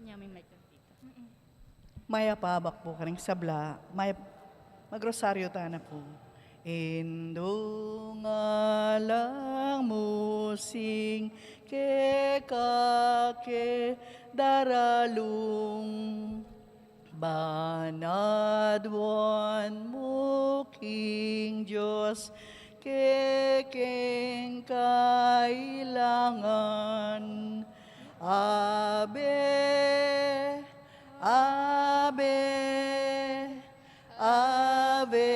Niya may mic dito. Maya pabak po kaning sabla, maya magrosaryo ta na po. Indo nga lang musing ke kake daralung banadwan mo King Diyos kekeng kailangan Ave Ave Ave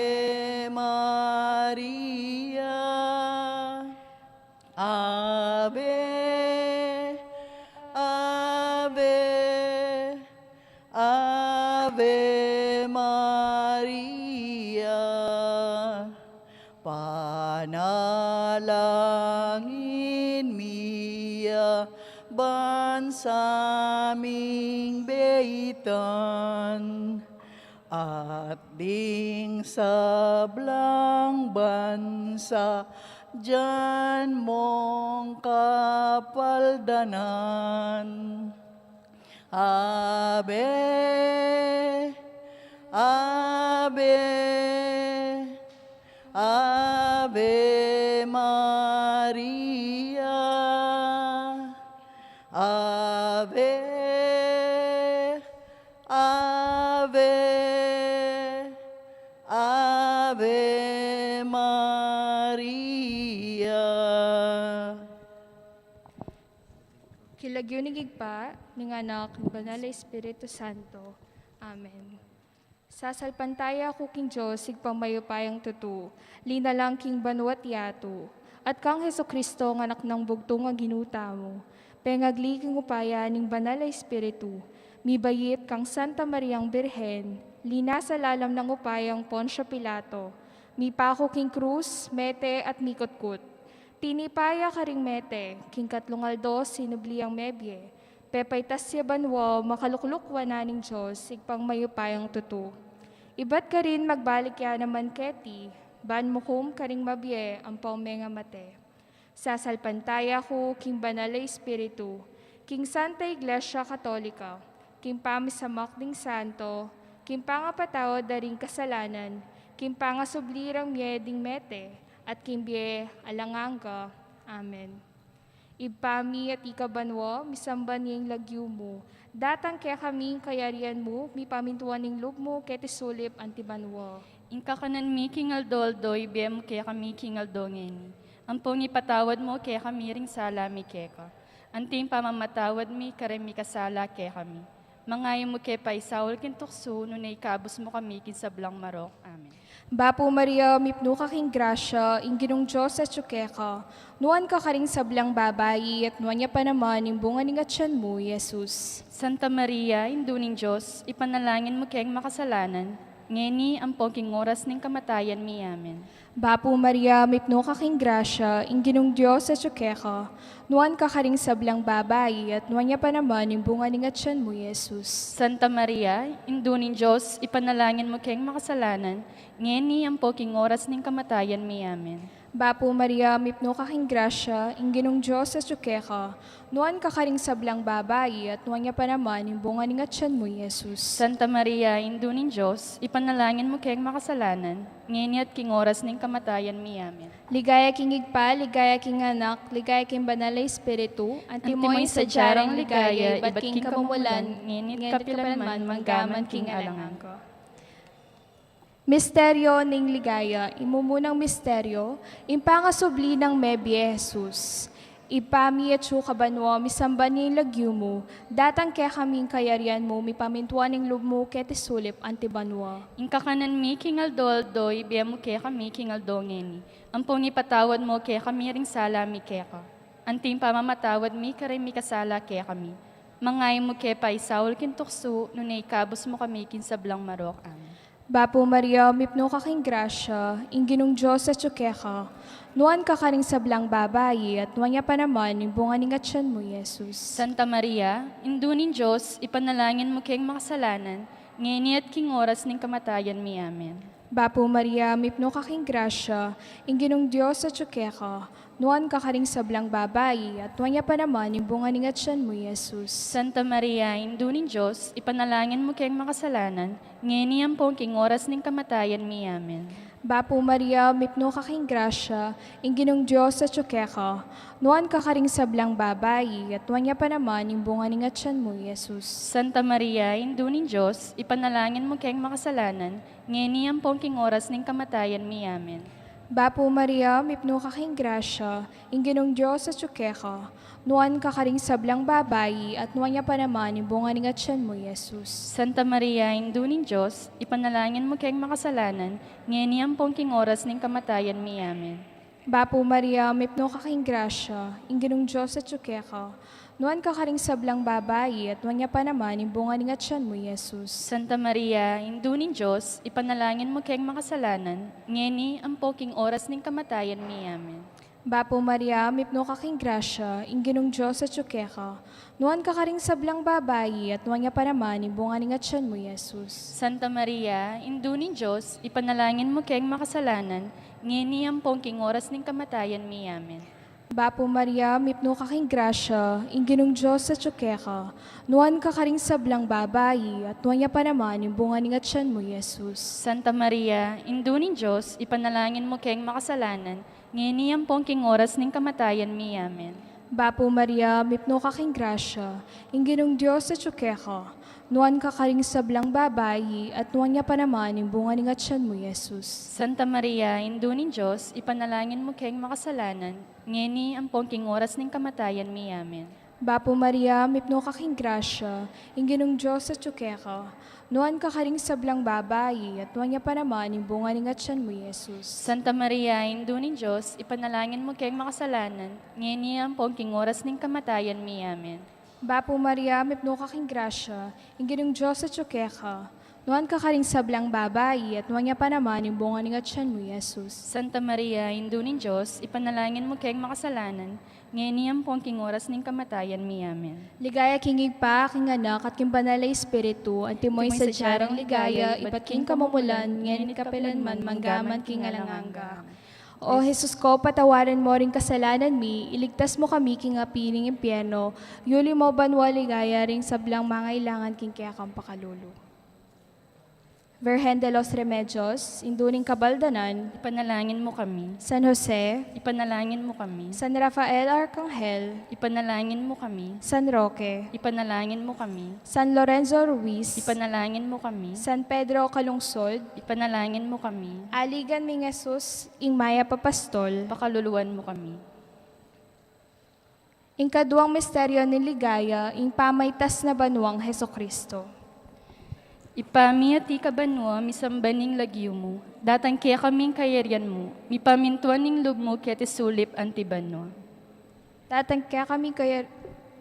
Maria Ave Ave Ave Maria Panalangin miya bansaming beitan at ding sablang bansa dyan mong kapaldanan. Ave, Ave, Ave Maria, Ave, Ave, Ave Maria. Kilagyonig pa, ng anak, ng banal na Espiritu Santo. Amen. Sasalpantaya ko king Diyos, sigpamayupayang tutu, linalang king banwat yato, at kang Heso Kristo, ng anak ng bugtong ang ginuta mo, pengagli king upaya ning banal na Espiritu, mibayit kang Santa Mariang Birhen, lina sa lalam ng upayang Poncio Pilato, mipako king krus, mete at mikutkut, tinipaya karing mete, king katlungaldo sinubliang mebye, pepaytas siya banwo, makaluklukwa na ning Diyos, sigpang mayupayang tutu. Ibat ka rin magbalik ya naman keti, ban mukum karing mabye, ang paumenga mate. Sasalpantaya ko, king banal na Espiritu, king Santa Iglesia Katolika, king pamisamak ding santo, king pangapatawad daring kasalanan, king pangasublirang mieding mete, at king bie alanganga. Amen. Ipami at ikabanwo, misamban niyang lagyo mo. Datang kaya kaming kayarian mo, mipamintuan ning loob mo, kaya tisulip antibanwo. Inka kanan mi kingaldo-aldo, ibem kaya kami kingaldongin. Ang pong ipatawad mo kaya kami ring sala mi keka. Anting pamamatawad mi kare mi kasala kaya kami. Mangayo mo kaya pa isawal kintukso, nunay kabus mo kami kinsablang marok. Amen. Bapo Maria, mipno ka king grasya, inginong Diyos sa tsukeka, nuan ka karing sablang babayi, at nuan niya pa naman, imbunga ning atyan mo, Jesus. Santa Maria, induning Diyos, ipanalangin mo kayang makasalanan, ngeni ang pongking oras ning kamatayan mi. Amen. Bapo Maria, mipno ka king grasya, inginong Diyos sa tsukeka, nuan ka karing sablang babayi, at nuan niya pa naman, imbunga ning atyan mo, Jesus. Santa Maria, induning Diyos, ipanalangin mo kayang makasalanan, ngeni ang pongking oras ning kamatayan mi. Amen. Bapo Maria, mipno ka king grasya, inginong Diyos sa tsukeka, nuan ka karing sablang babayi, at nuan niya pa naman, imbunga ning atyan mo, Jesus. Santa Maria, induning Diyos, ipanalangin mo kayang makasalanan, ngeni at king oras ning kamatayan mi. Amen. Ligaya king igpa, ligaya king anak, ligaya king banal na Espiritu, antimoy sa jarang ligaya, ibat king kamumulan, nginit kapilanman, manggaman king alangan ko. Misteryo ning ligaya, imumunang misteryo, impangasubli ng Mebye Jesus. Ipami at kabanwa, misamban niyang lagyo mo, datang kaya kaming kayarian mo, mipamintuan ng loob mo, kaya tisulip antibanwa. Inka kanan mi kingaldo-aldo, ibem mo kaya kami kingaldongeni. Ang pong ipatawad mo kaya kami ring sala mi kaya ka. Anting pamamatawad mi kare mi kasala kaya kami. Mangay mo kaya pa isawal kintukso, nunay kabus mo kami kinsablang marok. Amen. Bapo Maria, mipno ka king grasya, inginong Diyos sa tsukeka, nuan ka karing sablang babayi, at nuan niya pa naman, imbunga ning atyan mo, Jesus. Santa Maria, induning Diyos, ipanalangin mo kayang makasalanan, ngeni at king oras ning kamatayan mi. Amen. Bapo Maria, mipno kaking grasya, inginong Diyos sa tsukeka, nuan kakaring sablang babayi, at wanya pa naman yung bunga ni Ngatyan mo, Jesus. Santa Maria, indunin Diyos, ipanalangin mo kayong makasalanan, ngayon po king oras ng kamatayan mi. Amen. Bapo Maria, mipno kaking grasya, inginong Diyos sa tsukeka, nuan kakaring sablang babayi, at wanya pa naman yung bunga ni Ngatyan mo, Jesus. Santa Maria, indunin Diyos, ipanalangin mo kayong makasalanan, ngayon po king oras ng kamatayan mi. Amen. Bapo Maria, mipno kaking grasya, inginong Diyos sa tsukeka, nuan kakaring sablang babayi, at nuan niya pa naman yung bunga ni Ngatyan mo, Jesus. Santa Maria, indunin Diyos, ipanalangin mo kayong makasalanan, ngayon po king oras ng kamatayan mi. Amen. Bapo Maria, mipno kaking grasya, inginong Diyos sa tsukeka, nuan kakaring sablang babayi, at nuan niya pa naman yung bunga ni Ngatyan mo, Jesus. Santa Maria, indunin Diyos, ipanalangin mo kayong makasalanan, ngayon po king oras ng kamatayan mi. Amen. Bapo Maria, mipno kaking grasya, inginong Diyos sa tsukeka, nuan kakaring sablang babayi, at nuan niya pa naman yung bunga ni Ngatyan mo, Jesus. Santa Maria, indunin Diyos, ipanalangin mo kayong makasalanan, ngayon po king oras ng kamatayan mi. Amen. Bapo Maria, mipno kaking grasya, inginong Diyos sa tsukeka, nuan kakaring sablang babayi, at nuan niya pa naman yung bunga ni Ngatyan mo, Jesus. Santa Maria, indunin Diyos, ipanalangin mo kayong makasalanan, ngayon po king oras ng kamatayan mi. Amen. Bapo Maria, mipno kaking grasya, inginong Diyos sa tsukeka, nuan kakaring sablang babayi, at nuan niya pa naman yung bunga ni Ngatyan mo, Jesus. Santa Maria, indunin Diyos, ipanalangin mo kayong makasalanan, ngayon po king oras ng kamatayan mi. Amen. Bapo Maria, mipno kaking grasya, inginong Diyos sa tsukeka, nuan kakaring sablang babayi, at nuan niya pa naman yung bunga ni Ngatyan mo, Jesus. Santa Maria, indunin Diyos, ipanalangin mo kayong makasalanan, ngayon po king oras ng kamatayan mi. Amen. Bapo Maria, mipno kaking grasya, inginong Diyos sa tsukeka, nuan kakaring sablang babayi, at nuan niya pa naman yung bunga ni Ngatyan mo, Jesus. Santa Maria, indunin Diyos, ipanalangin mo kayong makasalanan, ngayon po king oras ng kamatayan mi. Amen. Ligaya kingig pa, king anak, at king banal na Espiritu, at timoy sa diyarang ligaya, ipat king kamumulan, ngayon kapilanman, manggaman king alanganga. O Jesus ko, patawarin mo rin kasalanan mi, iligtas mo kami king apiling impyerno, yuli mo banwa ligaya ring sablang mga ilangan king kaya kang pakalulu. Virgen de los Remedios, induning kabaldanan, Ipanalangin mo kami. San Jose, Ipanalangin mo kami. San Rafael Arcangel, Ipanalangin mo kami. San Roque, Ipanalangin mo kami. San Lorenzo Ruiz, Ipanalangin mo kami. San Pedro Calungsod, Ipanalangin mo kami. Aligan mi Jesus, ing maya papastol, Pakaluluan mo kami. ing kaduang misteryo ni ligaya, ing pamaytas na banwang Heso Kristo. Ipami at ikabanwa, misambaning lagyo mo. Datang kaya kaming kayarian mo. Mipamintuan ning lub mo kaya tisulip antibanwa. Tatangkya kami kaya,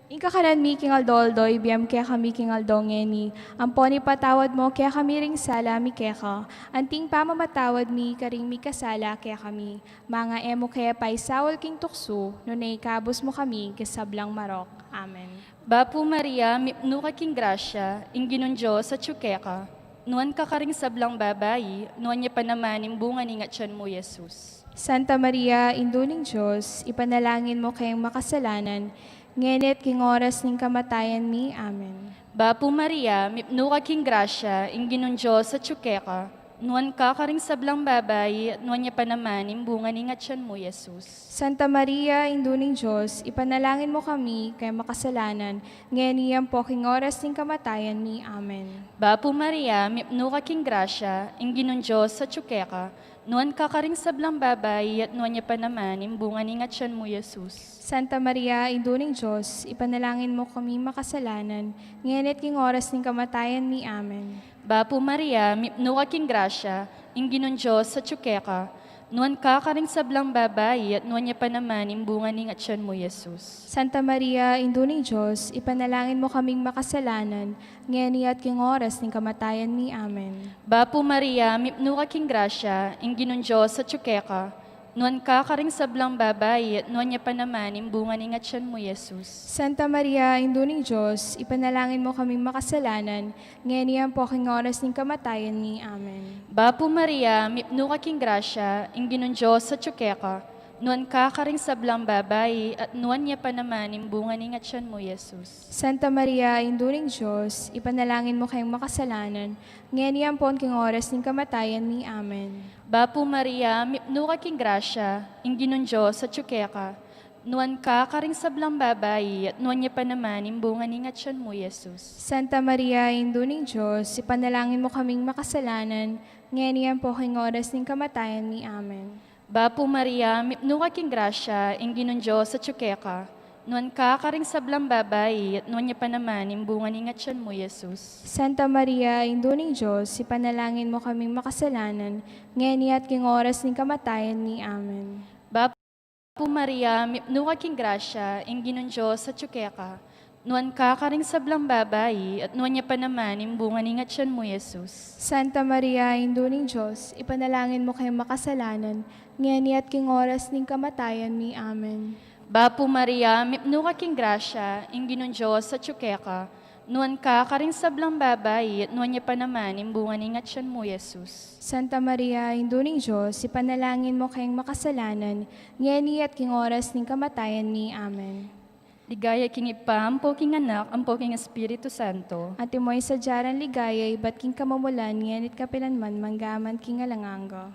ing kakanan mi king aldoldoy, biyam kaya kami king aldongeni, amponi patawad mo kaya kami ring sala mi keka, anting pamamatawad mi karing mi kasala kaya kami, mga emo kaya paisawal king tukso, nunay kabos mo kami kasablang marok. Amen. Bapo Maria, mipno ka king grasya, inginon Diyos sa tsukeka. Nuan ka karing sablang babayi, nuan niya panamaning bunga ni Ngatyan mo, Jesus. Santa Maria, induning Diyos, ipanalangin mo kayong makasalanan, ngenit king oras ning kamatayan mi. Amen. Bapo Maria, mipno ka king grasya, inginon Diyos sa tsukeka. Nuan ka karing sablang babayi, nuan niya panamaning bunga ni Ngatyan mo, Jesus. Santa Maria, induning Diyos, ipanalangin mo kami kay makasalanan, ngayon po king oras ning kamatayan mi. Amen. Bapo Maria, mipno ka king grasya, inginon Diyos sa tsukeka. Nuan ka karing sablang babayi, at nuan niya panamaning bunga ni Ngatyan mo, Jesus. Santa Maria, induning Diyos, ipanalangin mo kami makasalanan, ngayon king oras ning kamatayan mi. Amen. Bapo Maria, mipno ka king grasya, inginon Diyos sa tsukeka. Nuan ka karing sablang babayi, at nuan niya panamaning bunga ni Ngatyan mo, Jesus. Santa Maria, induning Diyos, ipanalangin mo kaming makasalanan, ngayon king oras ning kamatayan mi. Amen. Bapo Maria, mipno ka king grasya, inginon Diyos sa tsukeka. nuan ka karing sablang babae, at nuan niya pa naman imbungan ingat siyan mo, Jesus. Santa Maria, Induning Diyos, ipanalangin mo kaming makasalanan, ngayon iyan po aking oras ng kamatayan ni. Amen. Bapo Maria, mipno ka king grasya, ingginon Diyos sa tsukeka, nuan ka karing sablang babae, at nuan niya pa naman imbungan ingat siyan mo, Jesus. Santa Maria, Induning Diyos, ipanalangin mo kayong makasalanan, ngayon iyan po aking oras ng kamatayan ni. Amen. Bapo Maria, mipno ka king grasya, ingginon Diyos sa tsukeka, nuan ka karing sablang babae, at nuan niya pa naman imbungan ingat siyan mo, Jesus. Santa Maria, Induning Diyos, ipanalangin mo kaming makasalanan, ngayon iyan po aking oras ng kamatayan ni. Amen. Bapo Maria, mipno ka king grasya, ingginon Diyos sa tsukeka, nuan ka karing sablang babae, at nuan niya pa naman imbungan ingat siyan mo, Jesus. Santa Maria, Induning Diyos, ipanalangin mo kaming makasalanan, ngayon iyan king oras ng kamatayan ni. Amen. Bapo Maria, mipno ka king grasya, ingginon Diyos sa tsukeka, nuan ka karing sablang babae, at nuan niya pa naman imbungan ingat siyan mo, Jesus. Santa Maria, Induning Diyos, ipanalangin mo kayong makasalanan, ngayon iyan king oras ng kamatayan ni. Amen. Bapo Maria, mipno ka king grasya, ingginon Diyos sa tsukeka, nuan ka karing sablang babae, at nuan niya pa naman imbungan ingat siyan mo, Jesus. Santa Maria, Induning Diyos, ipanalangin mo kayong makasalanan, ngayon iyan king oras ng kamatayan ni. Amen. Ligaya king ipa, ampo king anak, ampo king Espiritu Santo. At imoy sa jaran ligaya, ibat king kamamulan, ngayon it kapilanman, manggaman king alanganga.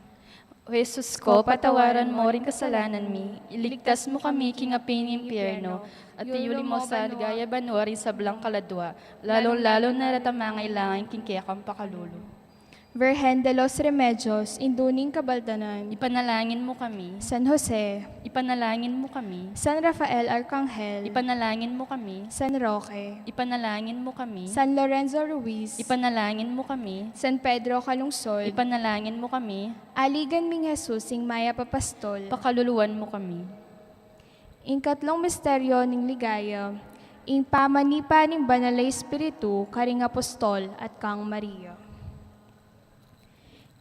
O Jesus ko, patawaran mo rin kasalanan mi, iligtas mo kami king aping impyerno, at iuli mo sa ligaya banwari sa blang kaladwa, lalo na ratamangailangan king kaya kang pakalulu. Virgen de los Remedios, Induning Kabaldanan, Ipanalangin mo kami, San Jose, ipanalangin mo kami, San Rafael Arcangel, ipanalangin mo kami, San Roque, ipanalangin mo kami, San Lorenzo Ruiz, ipanalangin mo kami, San Pedro Calungsod, ipanalangin mo kami, Aligan Ming Jesus, Sing Maya Papastol, pakaluluwan mo kami. Ikatlong misteryo ng ligaya, ing pamanipa ng Banal na Espiritu, karing Apostol at kang Maria.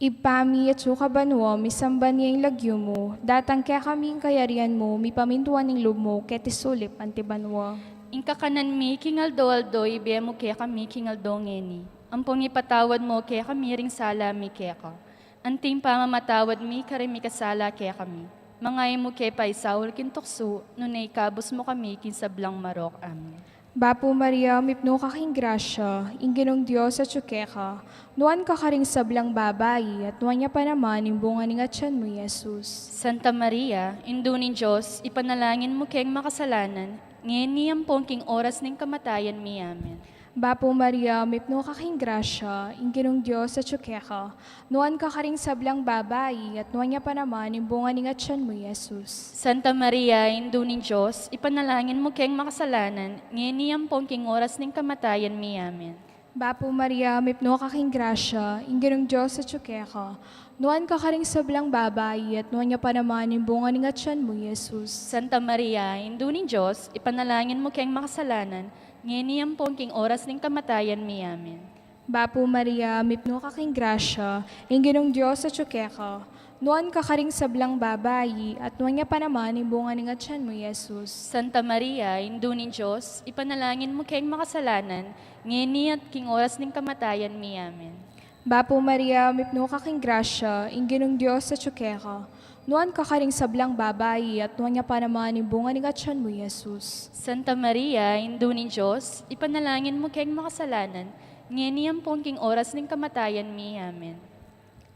Ipami at sukabanwa, misamban niya yung lagyo mo, datang kaya kaming kayarian mo, mipamintuan ng loob mo, ketisulip antibanwa. Inka kanan mi, kingaldo-aldo, ibiya mo kaya kami, kingaldo ngeni. Ampong ipatawad mo, kaya kami ring sala mi kaya ka. Anting pamamatawad mi, kare mi kasala kaya kami. Mangay mo kaya pa isawal kintukso, nunay kabos mo kami, kinsablang marok. Amen. Bapo Maria, mipno ka king grasya, ingginong Diyos at tsukeka, nuan ka karing sablang babayi, at nuan niya pa naman yung bunga ng atyan mo, Jesus. Santa Maria, indunin Diyos, ipanalangin mo kayang makasalanan, ngayon niyang pong oras ng kamatayan mi. Amen. Bapo Maria, mipno ka king grasya, ingginong Diyos at tsukeka, nuan ka karing sablang babayi, at nuan niya pa naman yung bunga ng atyan mo, Jesus. Santa Maria, indunin Diyos, ipanalangin mo kayang makasalanan, ngayon niyang pong oras ng kamatayan mi. Amen. Bapo Maria, mipno ka king grasya, ingginong Diyos at tsukeka, nuan ka karing sablang babayi, at nuan niya pa naman yung bunga ng atyan mo, Jesus. Santa Maria, indunin Diyos, ipanalangin mo kayang makasalanan, ngayon niyang pong oras ng kamatayan mi. Amen. Bapo Maria, mipno ka king grasya, ingginong Diyos at tsukeka, nuan ka karing sablang babayi, at nuan niya pa naman yung bunga ng atyan mo, Jesus. Santa Maria, indunin Diyos, ipanalangin mo kayang makasalanan, ngayon niyang oras ng kamatayan mi. Amen. Bapo Maria, mipno ka king grasya, ingginong Diyos at tsukeka, nuan ka karing sablang babayi, at nuan niya pa naman yung bunga ng atyan mo, Jesus. Santa Maria, indunin Diyos, ipanalangin mo kayang makasalanan, ngayon niyang pong oras ng kamatayan mi. Amen.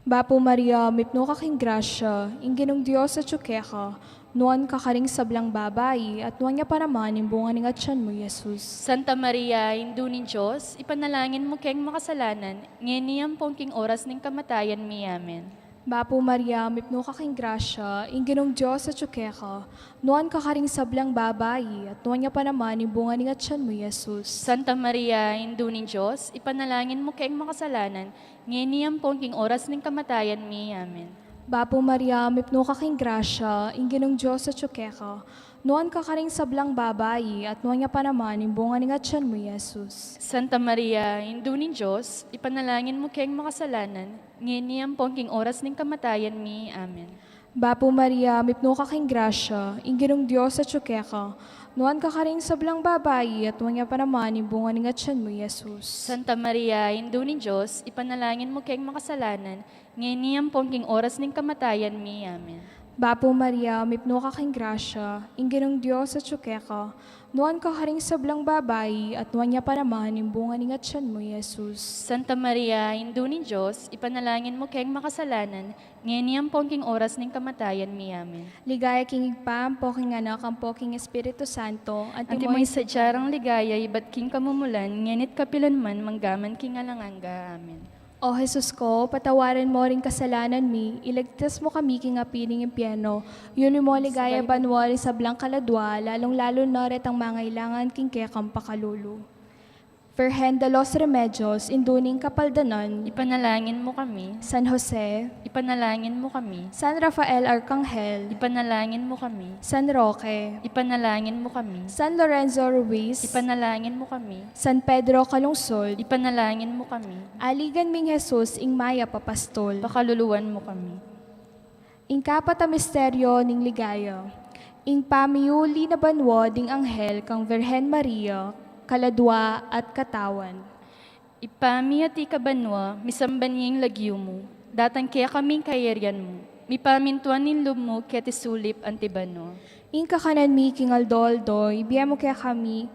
Bapo Maria, mipno ka king grasya, ingginong Diyos at tsukeka, nuan ka karing sablang babayi, at nuan niya pa naman yung bunga ng atyan mo, Jesus. Santa Maria, indunin Diyos, ipanalangin mo kayang makasalanan, ngayon niyang pong oras ng kamatayan mi. Amen. Bapo Maria, mipno ka king grasya, ingginong Diyos at tsukeka, nuan ka karing sablang babayi, at nuan niya pa naman yung bunga ng atyan mo, Jesus. Santa Maria, indunin Diyos, ipanalangin mo kayang makasalanan, ngayon niyang pong oras ng kamatayan mi. Amen. Bapo Maria, mipno ka king grasya, ingginong Diyos at tsukeka, nuan ka karing sablang babayi, at nuan niya pa naman yung bunga ng atyan mo, Jesus. Santa Maria, indunin Diyos, ipanalangin mo kayang makasalanan, ngayon niyang pong oras ng kamatayan mi. Amen. Bapo Maria, mipno ka king grasya, ingginong Diyos sa tsukeka, nuan ka ka rin sa blang babayi, at wanya pa naman bunga ng atyan mo, Jesus. Santa Maria, Indo ni Diyos, ipanalangin mo kayong makasalanan, ngayon niyang pong oras ng kamatayan mi. Amen. Bapo Maria, mipno ka king grasya, ingginong Diyos sa tsukeka, nuan ka ka rin sa blang babayi, at wanya pa naman bunga ng atyan mo, Jesus. Santa Maria, Indo ni Diyos, ipanalangin mo kayong makasalanan, ngayon niyang pong oras ng kamatayan mi. Amen. Ligaya king igpa, ang poking anak, ang poking Espiritu Santo, at Anti mo'y sadyarang ligaya, iba't king kamumulan, ngenit kapilan man, manggaman king alanganga. Amen. O Jesus ko, patawarin mo rin kasalanan mi, iligtas mo kami king apining impyerno, yun mo ligaya banwari sa blang kaladwa, lalong-lalo na ret ang mga ilangan king kekang pakalulu. Virgen de los Remedios, induning kapaldanan, Ipanalangin mo kami, San Jose, ipanalangin mo kami, San Rafael Arcangel, ipanalangin mo kami, San Roque, ipanalangin mo kami, San Lorenzo Ruiz, ipanalangin mo kami, San Pedro Calungsod, ipanalangin mo kami, aligan ming Jesus ing maya papastol, pakaluluwan mo kami. ing kapata misteryo ning ligaya, ing pamiuli na banwo ding anghel kang Virgen Maria, kaladwa at katawan. Ipami at ikabanwa, misamban niyang lagyo mo, datang kaya kaming kayarian mo, mipamintuan nin lumo kaya tisulip antibano. Ing kakanan mi king aldoldo, ibiya mo kaya kami,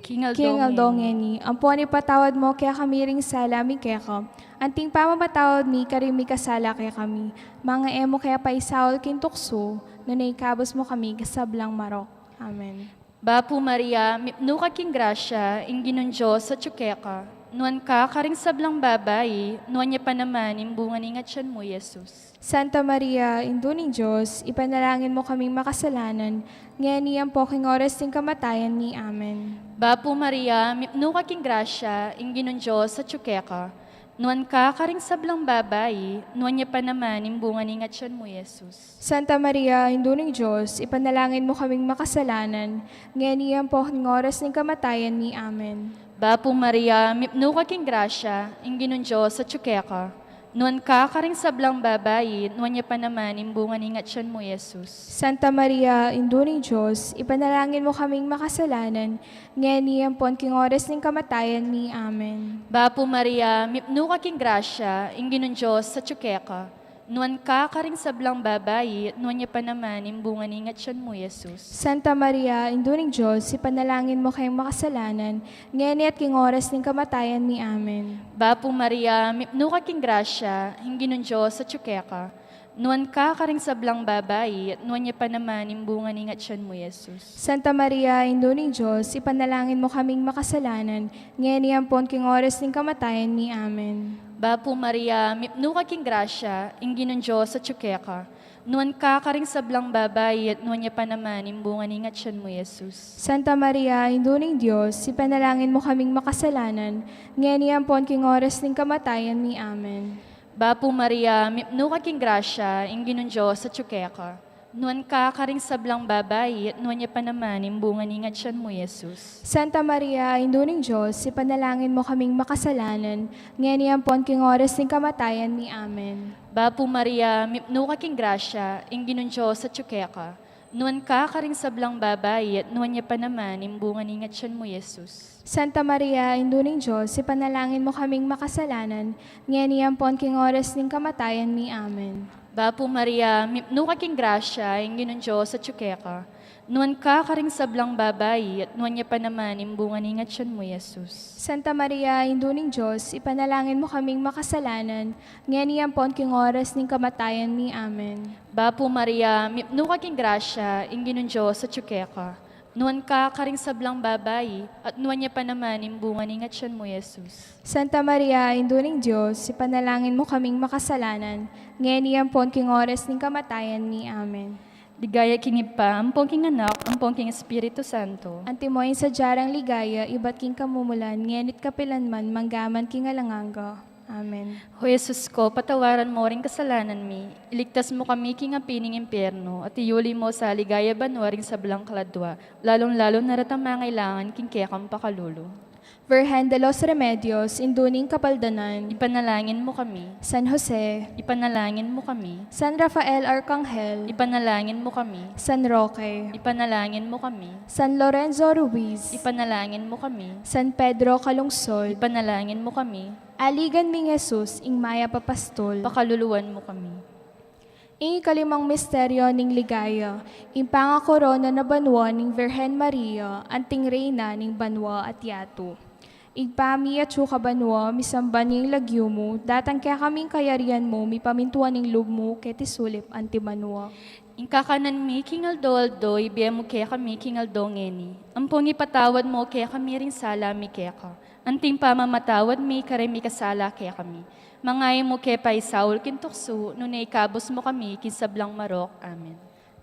king aldongeni, ampon ipatawad mo kaya kami ring salami kaya ka, anting pamamatawad mi karimi kasala kaya kami, mga emo kaya paisawal king tukso, na naikabos mo kami kasablang marok. Amen. Bapo Maria, mipno ka king grasya, ingginon Diyos sa tsukeka, nuan ka karing sablang babae, nuan niya pa naman imbungan ingat siyan mo, Jesus. Santa Maria, induning Diyos, ipanalangin mo kaming makasalanan, ngayon niyang poking oras ng kamatayan ni Amen. Bapo Maria, mipno ka king grasya, ingginon Diyos sa tsukeka, nuan ka karing sablang babae, nuan niya pa naman imbungan ingat siyan mo, Jesus. Santa Maria, induning Diyos, ipanalangin mo kaming makasalanan, ngayon niyang poking oras ng kamatayan ni Amen. Bapo Maria, mipno ka king grasya, ingginon Diyos sa tsukeka, nuan ka karing sablang babae, nuan niya pa naman imbungan ingat siyan mo, Jesus. Santa Maria, induning Diyos, ipanalangin mo kaming makasalanan, ngayon niyang poking oras ng kamatayan ni Amen. Bapo Maria, mipno ka king grasya, ingginon Diyos sa tsukeka, nuan ka karing sablang babae, nuan niya pa naman imbungan ingat siyan mo, Jesus. Santa Maria, induning Diyos, ipanalangin mo kayong makasalanan, ngayon at king oras ng kamatayan ni Amen. Bapo Maria, mipno ka king grasya, ingginon Diyos sa tsukeka, nuan ka karing sablang babae, nuan niya pa naman imbungan ingat siyan mo, Jesus. Santa Maria, induning Diyos, ipanalangin mo kaming makasalanan, ngayon king oras ng kamatayan ni Amen. Bapo Maria, mipno ka king grasya, ingginon Diyos sa tsukeka, nuan ka karing sablang babae, at nuan niya pa naman imbungan ingat siyan mo, Jesus. Santa Maria, induning Diyos, ipanalangin mo kaming makasalanan, ngayon king oras ng kamatayan ni Amen. Bapo Maria, mipno ka king grasya, ingginon Diyos sa tsukeka, nuan ka karing sablang babae, at nuan niya pa naman imbungan ingat siyan mo, Jesus. Santa Maria, induning Diyos, ipanalangin mo kaming makasalanan, ngayon king oras ng kamatayan ni Amen. Bapo Maria, mipno ka king grasya, ingginon Diyos sa tsukeka, nuan ka karing sablang babae, at nuan niya pa naman imbungan ingat siyan mo, Jesus. Santa Maria, induning Diyos, ipanalangin mo kaming makasalanan, ngayon king oras ng kamatayan ni Amen. Bapo Maria, mipno ka king grasya, ingginon Diyos sa tsukeka, nuan ka karing sablang babae, at nuan niya pa naman imbungan ingat siyan mo, Jesus. Santa Maria, induning Diyos, ipanalangin mo kaming makasalanan, ngayon king oras ng kamatayan ni Amen. Bapo Maria, mipno ka king grasya, ingginon Diyos sa tsukeka, nuan ka karing sablang babae, at nuan niya pa naman imbungan ingat siyan mo, Jesus. Santa Maria, induning Diyos, ipanalangin mo kaming makasalanan, ngayon king oras ng kamatayan ni Amen. Ligaya king Ipa, ampong king anak, ampong king Espiritu Santo. Antimoy sa jarang ligaya, iba't king kamumulan, ngenit kapilanman, manggaman king alanganga. Amen. O Jesus ko, patawaran mo ring kasalanan mi, iligtas mo kami king apining impyerno, at iuli mo sa ligaya banwa ring sa blang kaladwa, lalong-lalo na ratang mangailangan king kekang pakalulu. Virgen de los Remedios, induning kapaldanan. Ipanalangin mo kami. San Jose, Ipanalangin mo kami. San Rafael Arcangel, Ipanalangin mo kami. San Roque, Ipanalangin mo kami. San Lorenzo Ruiz, Ipanalangin mo kami. San Pedro Calungsod, Ipanalangin mo kami. aligan ming Jesus, ing maya papastol. Pakaluluwan mo kami. Ing ikalimang misteryo ning ligaya, ing pangakorona na banwa ning Virgen Maria, anting reyna ning banwa at yato. Igpami at suka banwa, misamban ning lagyo mo, datang kaya kaming kayarian mo, mipamintuan ning loob mo, ketisulip anti banwa. Ingkakanan mi kingaldo-aldo, ibiyem mo kaya kami kingaldo ngeni. Ampong ipatawad mo kaya kami rin sala mi kaya ka. Anting pamamatawad mi karemi kasala kaya kami. Mangay mo kaya pa isaul kintukso, nung naikabos mo kami kinsablang marok. Amen.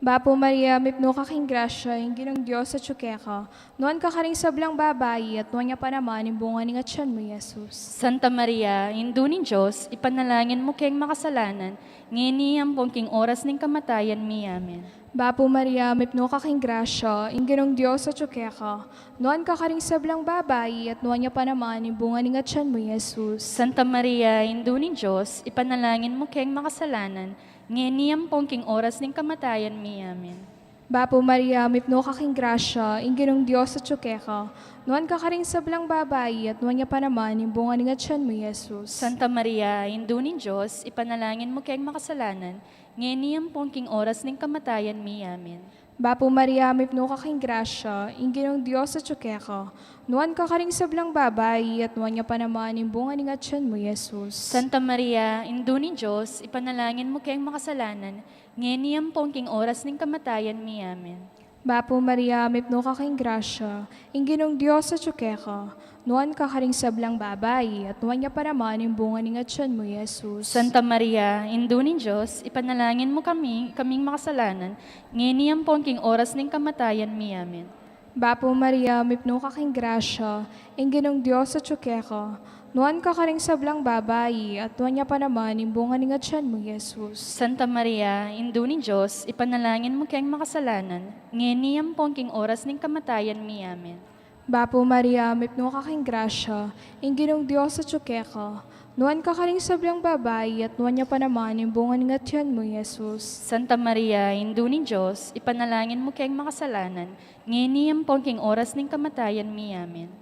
Bapo Maria, mipno ka king grasya, yung ginong Diyos sa tsukeka, nuan ka karing sablang babayi, at nuan niya pa naman, yung bunga ni atyan mo, Jesus. Santa Maria, indunin Diyos, ipanalangin mo kayong makasalanan, ngini ang pongking oras ng kamatayan mi. Amen. Bapo Maria, mipno ka king grasya, yung ginong Diyos sa tsukeka, nuan ka karing sablang babayi, at nuan niya pa naman, yung bunga ni atyan mo, Jesus. Santa Maria, indunin Diyos, ipanalangin mo kayong makasalanan, ngini ang pongking oras ng kamatayan mi. Amen. Bapo Maria, mipno ka king grasya, yung ginong Diyos sa tsukeka, nuan ka karing sablang babayi, at nuan niya pa naman, yung bunga ni atyan mo, Jesus. Santa Maria, indunin Diyos, ipanalangin mo kayong makasalanan, ngini ang pongking oras ng kamatayan mi. Amen. Bapo Maria, mipno ka king grasya, yung ginong Diyos sa tsukeka, nuan ka karing sablang babayi, at nuan niya pa naman, yung bunga ni atyan mo, Jesus. Santa Maria, indunin Diyos, ipanalangin mo kayong makasalanan, ngini ang pongking oras ng kamatayan mi. Amen. Bapo Maria, mipno ka king grasya, yung ginong Diyos sa tsukeka, nuan ka karing sablang babayi, at nuan niya pa naman, yung bunga ni atyan mo, Jesus. Santa Maria, indunin Diyos, ipanalangin mo kaming makasalanan, ngini ang pongking oras ng kamatayan mi. Amen. Bapo Maria, mipno ka king grasya, yung ginong Diyos sa tsukeka, nuan ka karing sablang babayi, at nuan niya pa naman, yung bunga ni atyan mo, Jesus. Santa Maria, indunin Diyos, ipanalangin mo kayong makasalanan, ngini ang pongking oras ng kamatayan mi. Amen. Bapo Maria, mipno ka king grasya, yung ginong Diyos sa tsukeka, nuan ka karing sablang babayi, at nuan niya pa naman, yung bunga ni atyan mo, Jesus. Santa Maria, indunin Diyos, ipanalangin mo kayong makasalanan, ngini ang pongking oras ng kamatayan mi. Amen.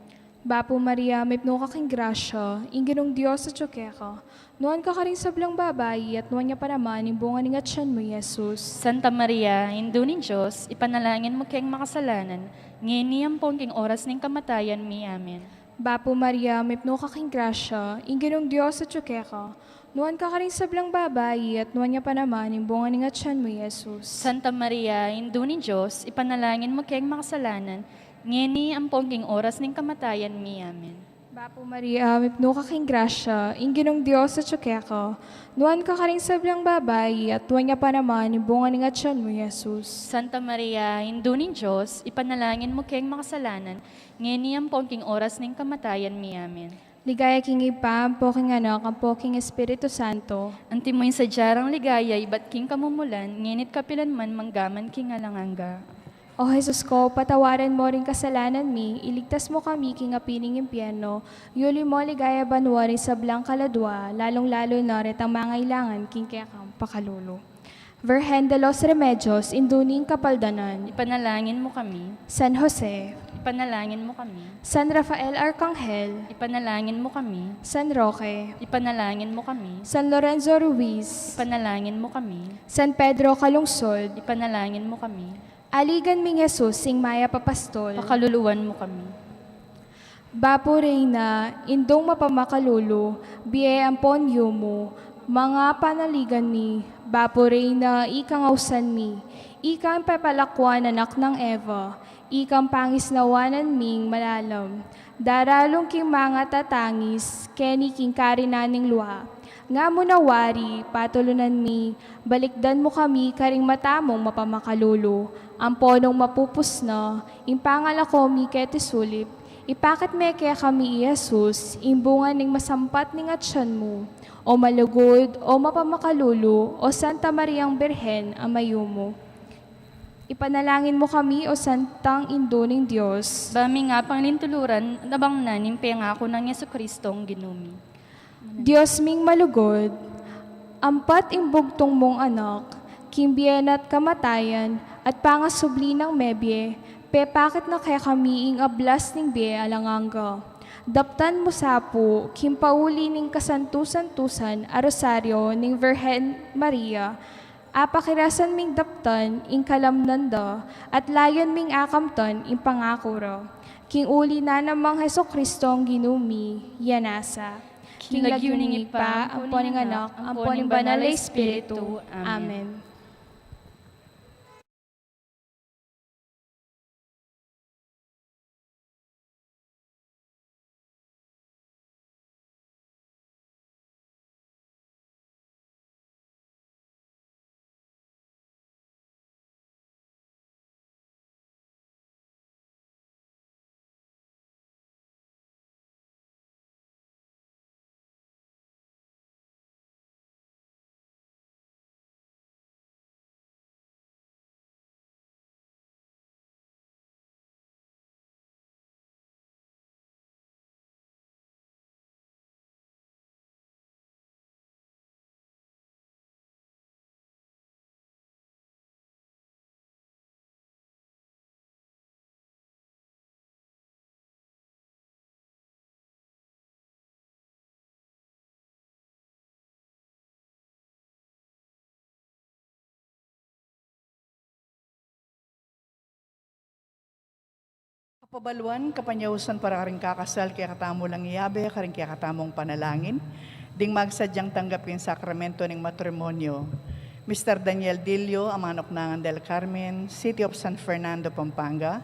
Bapo Maria, mipno ka king grasya, yung ginong Diyos sa tsukeka, nuan ka karing sablang babayi, at nuan niya pa naman, yung bunga ni atyan mo, Jesus. Santa Maria, indunin Diyos, ipanalangin mo kayong makasalanan, ngini ang pongking oras ng kamatayan mi. Amen. Bapo Maria, mipno ka king grasya, yung ginong Diyos sa tsukeka, nuan ka karing sablang babayi, at nuan niya pa naman, yung bunga ni atyan mo, Jesus. Santa Maria, indunin Diyos, ipanalangin mo kayong makasalanan, ngini ang pongking oras ng kamatayan mi. Amen. Bapo Maria, mipno ka king grasya, yung ginong Diyos sa tsukeka, nuan ka karing sablang babayi, at nuan niya pa naman, yung bunga ni atyan mo, Jesus. Santa Maria, indunin Diyos, ipanalangin mo kayong makasalanan, ngini ang pongking oras ng kamatayan mi. Amen. Ligaya king ipa, ang poking anak, ang poking Espiritu Santo. Anti mo'y sa jarang ligaya, iba't king kamumulan, nginit kapilan man manggaman king alanganga. O Jesus ko, patawarin mo rin kasalanan mi, iligtas mo kami king apining impyerno, yuli mo ligaya banwa rin sa blang kaladwa, lalong-lalo na rin ang mga ilangan king kayakang pakalulu. Virgen de los Remedios, induning kapaldanan. Ipanalangin mo kami. San Jose, Ipanalangin mo kami. San Rafael Arcangel, Ipanalangin mo kami. San Roque, Ipanalangin mo kami. San Lorenzo Ruiz, Ipanalangin mo kami. San Pedro Calungsod, Ipanalangin mo kami. aligan ming Jesus, sing maya papastol. Pakaluluwan mo kami. Bapo Reyna, indong mapamakalulu, biye ang ponyo mo, mga panaligan mi, Bapo Reyna, ikang ausan mi, ikang pepalakwan anak ng Eva, ikang pangisnawanan ming malalam, daralong king mga tatangis, keni king karinaning luha, nga mo nawari, patulunan mi, balikdan mo kami karing matamong mapamakalulu, ang ponong mapupus na, impangalako mi ketisulip, ipakat me kaya kami, Jesus, imbungan ng masampat ning atyan mo, o malugod, o mapamakalulu, o Santa Mariang Birhen, amayo mo. Ipanalangin mo kami o Santang Indo ng Diyos. Bami nga panglintuluran, nabang na nimpengako ng Yesu Kristong ginumi. Diyos ming malugod, ampat imbugtong mong anak, kimbiyen at kamatayan, at pangasubli ng mebye, pepakit na kaya kami ing ablas ning biye alanganga. Daptan mo sapo, kimpauli ning kasantusan-tusan, a rosaryo ning Virhen Maria, apakirasan ming daptan, ing kalamnanda, at layon ming akamtan, ing pangakura. King uli na namang Heso Kristong ginumi, yanasa. King lagyuning ipa, ang poning anak, ang poning banal na Espiritu. Amen. Kapabaluan, kapanyawusan para karing kakasal, kaya katamo lang iyabe, karing kaya katamong panalangin, ding magsadyang tanggapin sakramento ng matrimonyo. Mr. Daniel Dilio, Amanok Nangan del Carmen, City of San Fernando, Pampanga,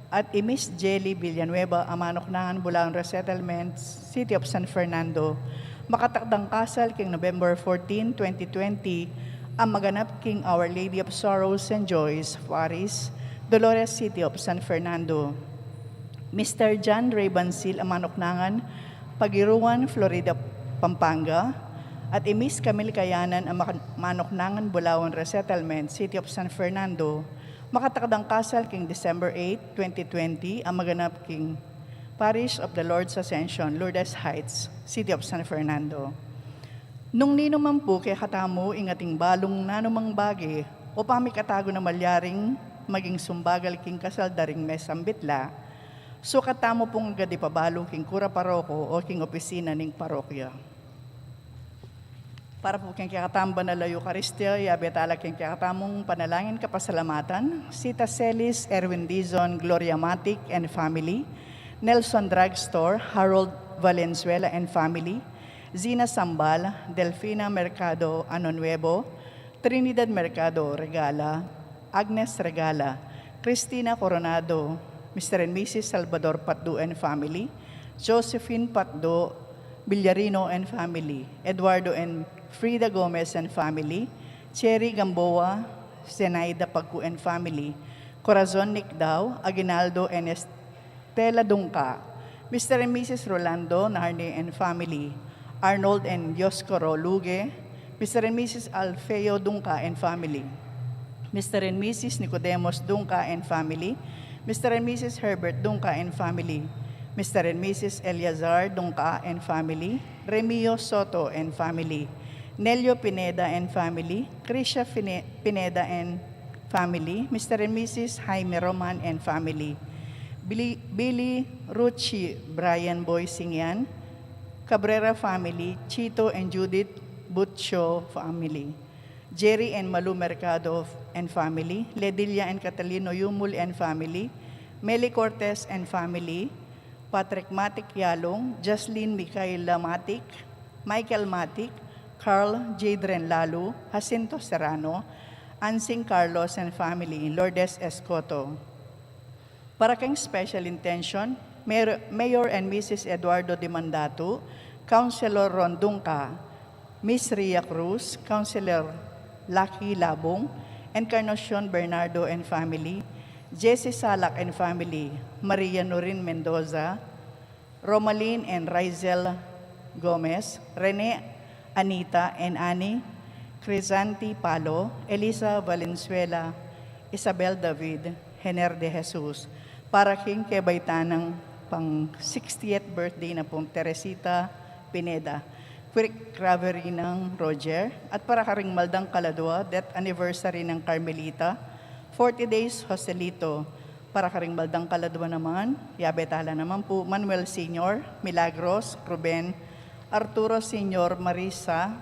at Miss Jelly Villanueva, Amanok Nangan, Bulacan Resettlement, City of San Fernando, makatakdang kasal king November 14, 2020, ang maganap king Our Lady of Sorrows and Joys, Paris, Dolores City of San Fernando. Mr. John Ray Bansil, Amanoknangan, Pagiruan, Florida, Pampanga, at Miss Camille Kayanan, Amanoknangan, Bulacan Resettlement, City of San Fernando, makatakdang kasal king December 8, 2020, ang maganap king Parish of the Lord's Ascension, Lourdes Heights, City of San Fernando. Nung ninuman po kay katamo ingating balong nanumang bagi, o pamikatago na malyaring maging sumbagal king kasal daring mesambitla, so katamo pong gadi pabalo king kura paroko o king opisina ning parokya. Para po king kakatamba na layo Eucharistia, yabetala king kakatamong panalangin kapasalamatan, Sita Celis, Erwin Dizon, Gloria Matic and family, Nelson Drugstore, Harold Valenzuela and family, Zina Sambal, Delfina Mercado Anonuevo, Trinidad Mercado Regala, Agnes Regala, Cristina Coronado, Mr. and Mrs. Salvador Patdo and family, Josephine Patdo Villarino and family, Eduardo and Frida Gomez and family, Cherry Gamboa, Zenaida Pagku and family, Corazon Nicdao, Aguinaldo and Estela Dungka, Mr. and Mrs. Rolando Narne and family, Arnold and Dioscoro Luge, Mr. and Mrs. Alfeo Dungka and family, Mr. and Mrs. Nicodemus Dungka and family, Mr. and Mrs. Herbert Dungka and family, Mr. and Mrs. Eliazar Dungka and family, Remio Soto and family, Nelio Pineda and family, Krisha Pineda and family, Mr. and Mrs. Jaime Roman and family, Billy Rucci Brian Boy Singyan, Cabrera family, Chito and Judith Butcho family, Jerry and Malu Mercado and family, Ledilia and Catalino Yumul and family, Meli Cortez and family, Patrick Matic Yalong, Jocelyn Micaela Matic, Michael Matic, Carl Jadren Lalu, Jacinto Serrano, Ansing Carlos and family, Lourdes Escoto. Para kang special intention, Mayor and Mrs. Eduardo de Mandato, Councilor Rondungka, Miss Ria Cruz, Councilor Lucky Labong, Encarnacion Bernardo and family, Jesse Salak and family, Maria Norin Mendoza, Romalyn and Rizel Gomez, Rene Anita and Annie, Crisanti Palo, Elisa Valenzuela, Isabel David, Hener de Jesus, para king kebaytanang pang 60th birthday na pong Teresita Pineda, quick recovery ng Roger, at para karing Maldang Kaladwa, death anniversary ng Carmelita, 40 days Joselito, para karing Maldang Kaladwa naman, yabetala naman po, Manuel Sr., Milagros, Ruben, Arturo Sr., Marisa,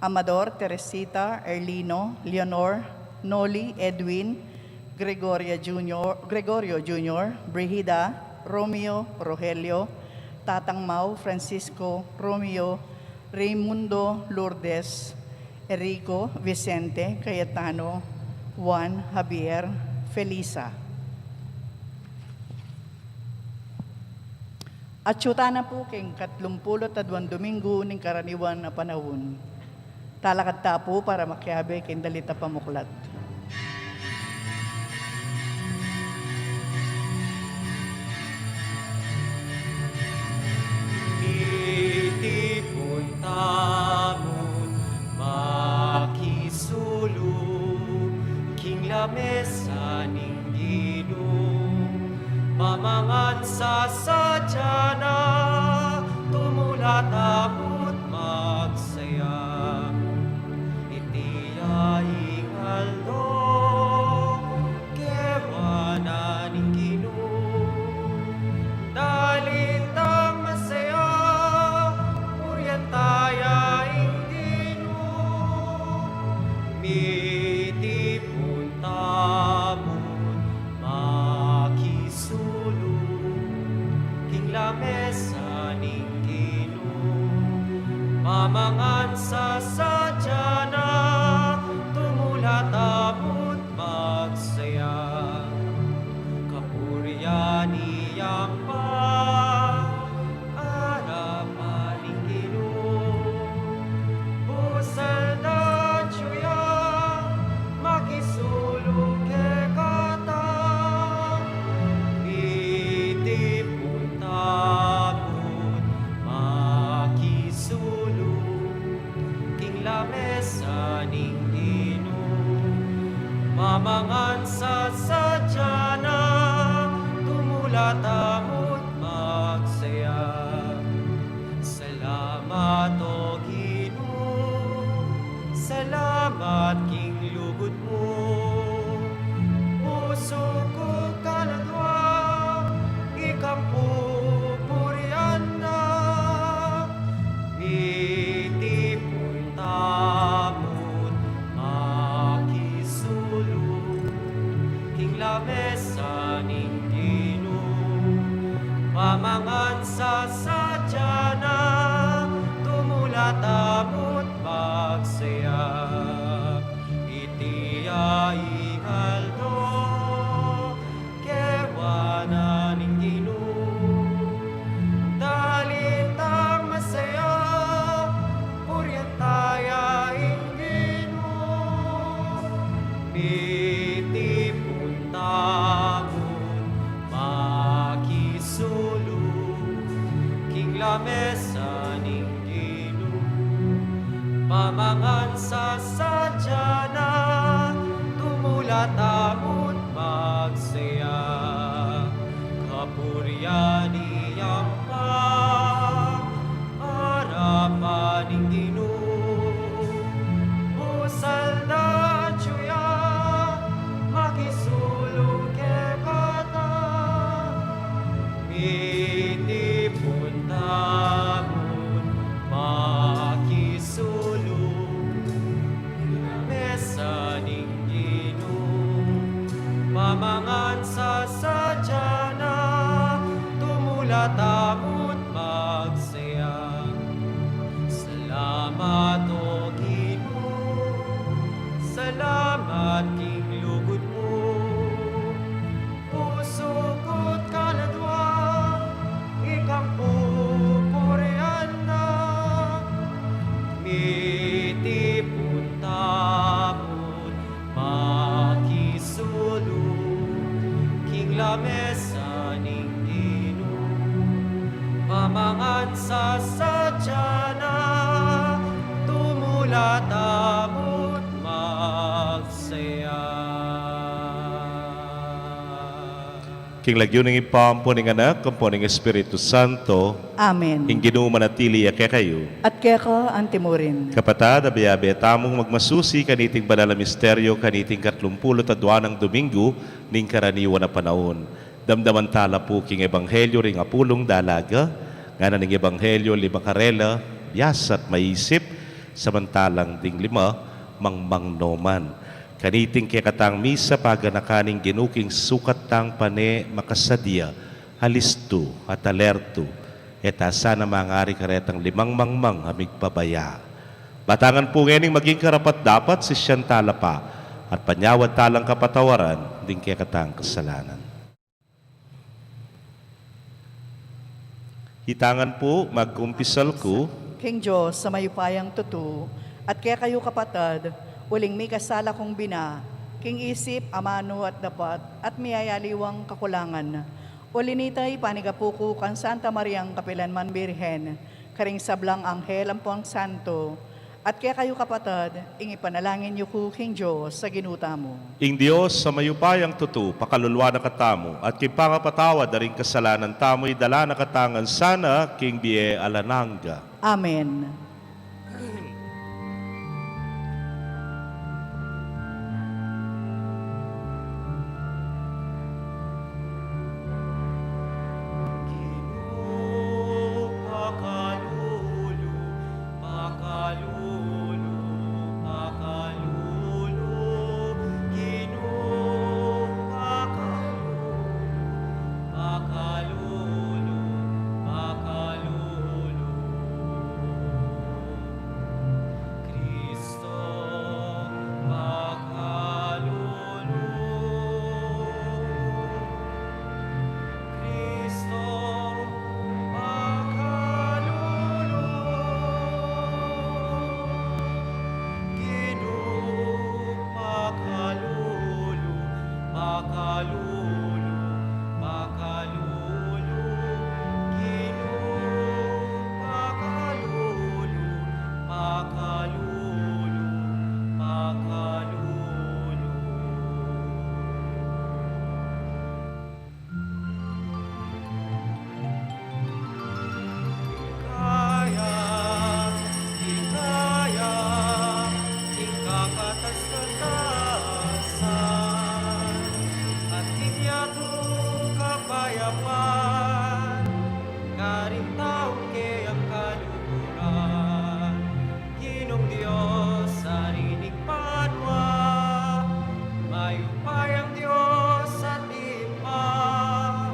Amador, Teresita, Erlino, Leonor, Noli, Edwin, Gregorio Jr., Brigida, Romeo, Rogelio, Tatang Mau, Francisco, Romeo, Raimundo, Lourdes, Erico, Vicente, Cayetano, Juan, Javier, Felisa. At syuta na po king 32 Domingo ning karaniwan na panahon. Talakad tapo para makyabe king dalita pamuklat. Iti puntamon makisulong king lamesa ning ginong mamangan sa sadyana tumulat abot magsaya iti yaing aldo kewana ning ginong dalitang masaya uryantaya ingino miti puntamon makisulong king lamesa ning ginong mamangan sa sadyana tumulat abot magsaya kapuryan iyang arapan ning Ginoo busal na tsuya makisulong kekata iti puntamon makisulong king lamesa ning Ginoo mamangan sa sadyana tumulat amot magsaya salamat o Ginoo salamat king lugod mo puso ko kaladwa ikang pupurian na iti puntamon makisulong king lamesa ning Ginoo mamangan sa sadyana tumulat amot magsaya iti yaing aldo kewana ning Ginoo dalitang masaya uryantaya Ginoo iti puntamon makisulong king lamesa ning Ginoo mamangan sa sadyana tumulat amot magsaya kapuryan iyang arapan ning Ginoo busal na tsuya makisulong kekata iti puntamon makisulong lamesa ning Ginoo mamangan sa sadyana tumulat amot magsaya salamat o Ginoo salamat king lugod mo puso ko't kaladwa ikang pupurian na miti puntamon makisulong king lamesa ning Ginoo mamangan sa sadyana tumulat amot magsaya King lagyo ng ipampo ng anak, kampo ng Espiritu Santo, Amen. ing ginumanatili ya kayo. At keka antimurin. Kapatad, abiyabe, tamong magmasusi kaniting banal na misteryo, kaniting 32 ng Domingo, ning karaniwan na panahon. Damdaman tala po king Ebanghelyo ring apulong dalaga, nga na ning Ebanghelyo lima karela, biyas at maisip, samantalang ding lima, mangmangnoman. Kaniting kekatang misa paganakaning ginuking sukat tang pane makasadya, halisto at alerto, eta sana mangari karetang limang mangmang amig pabaya. Batangan po ngayon maging karapat dapat si siyang talapa at panyawad talang kapatawaran ding kekatang kasalanan. Hitangan po magkumpisal ko, King Diyos sa mayupayang tutu, at kaya kayo kapatad, uling may kasala kong bina, king isip, amano at dapat, at miyayaliwang kakulangan. Ulinitay panigapuko kan Santa Mariang Kapilanman Birhen, karing sablang anghel ampong santo, at kaya kayo kapatad, ing ipanalangin niyo ko, King Diyos, sa ginuta mo. ing Diyos sa mayupayang tutu, pakalulwa na katamo, at kipangapatawad na rin kasalanan tamo'y dala na katangan sana, king bie alananga. Amen. Pakalulu, pakalulu, pakalulu, Gino, pakalulu, pakalulu, pakalulu. Cristo, pakalulu. Cristo, pakalulu. Gino, pakalulu, pakalulu, pakalulu. Gino, pakalulu, pakalulu, pakalulu. Kaya, di kaya, di kakatas-katasan, at tinyato kapayapan, karing taong kayang kaluguran. Ginong Diyos, sarinig panwa, mayupayang Diyos at imam,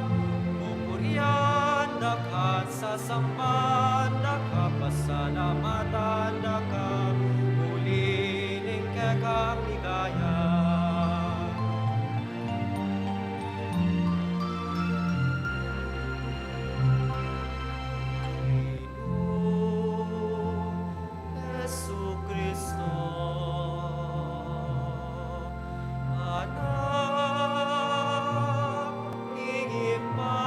pupurian dakat sa sampan, nakapasalamatan, nakamulining kakaligaya. Jesucristo, Anak ng Iba,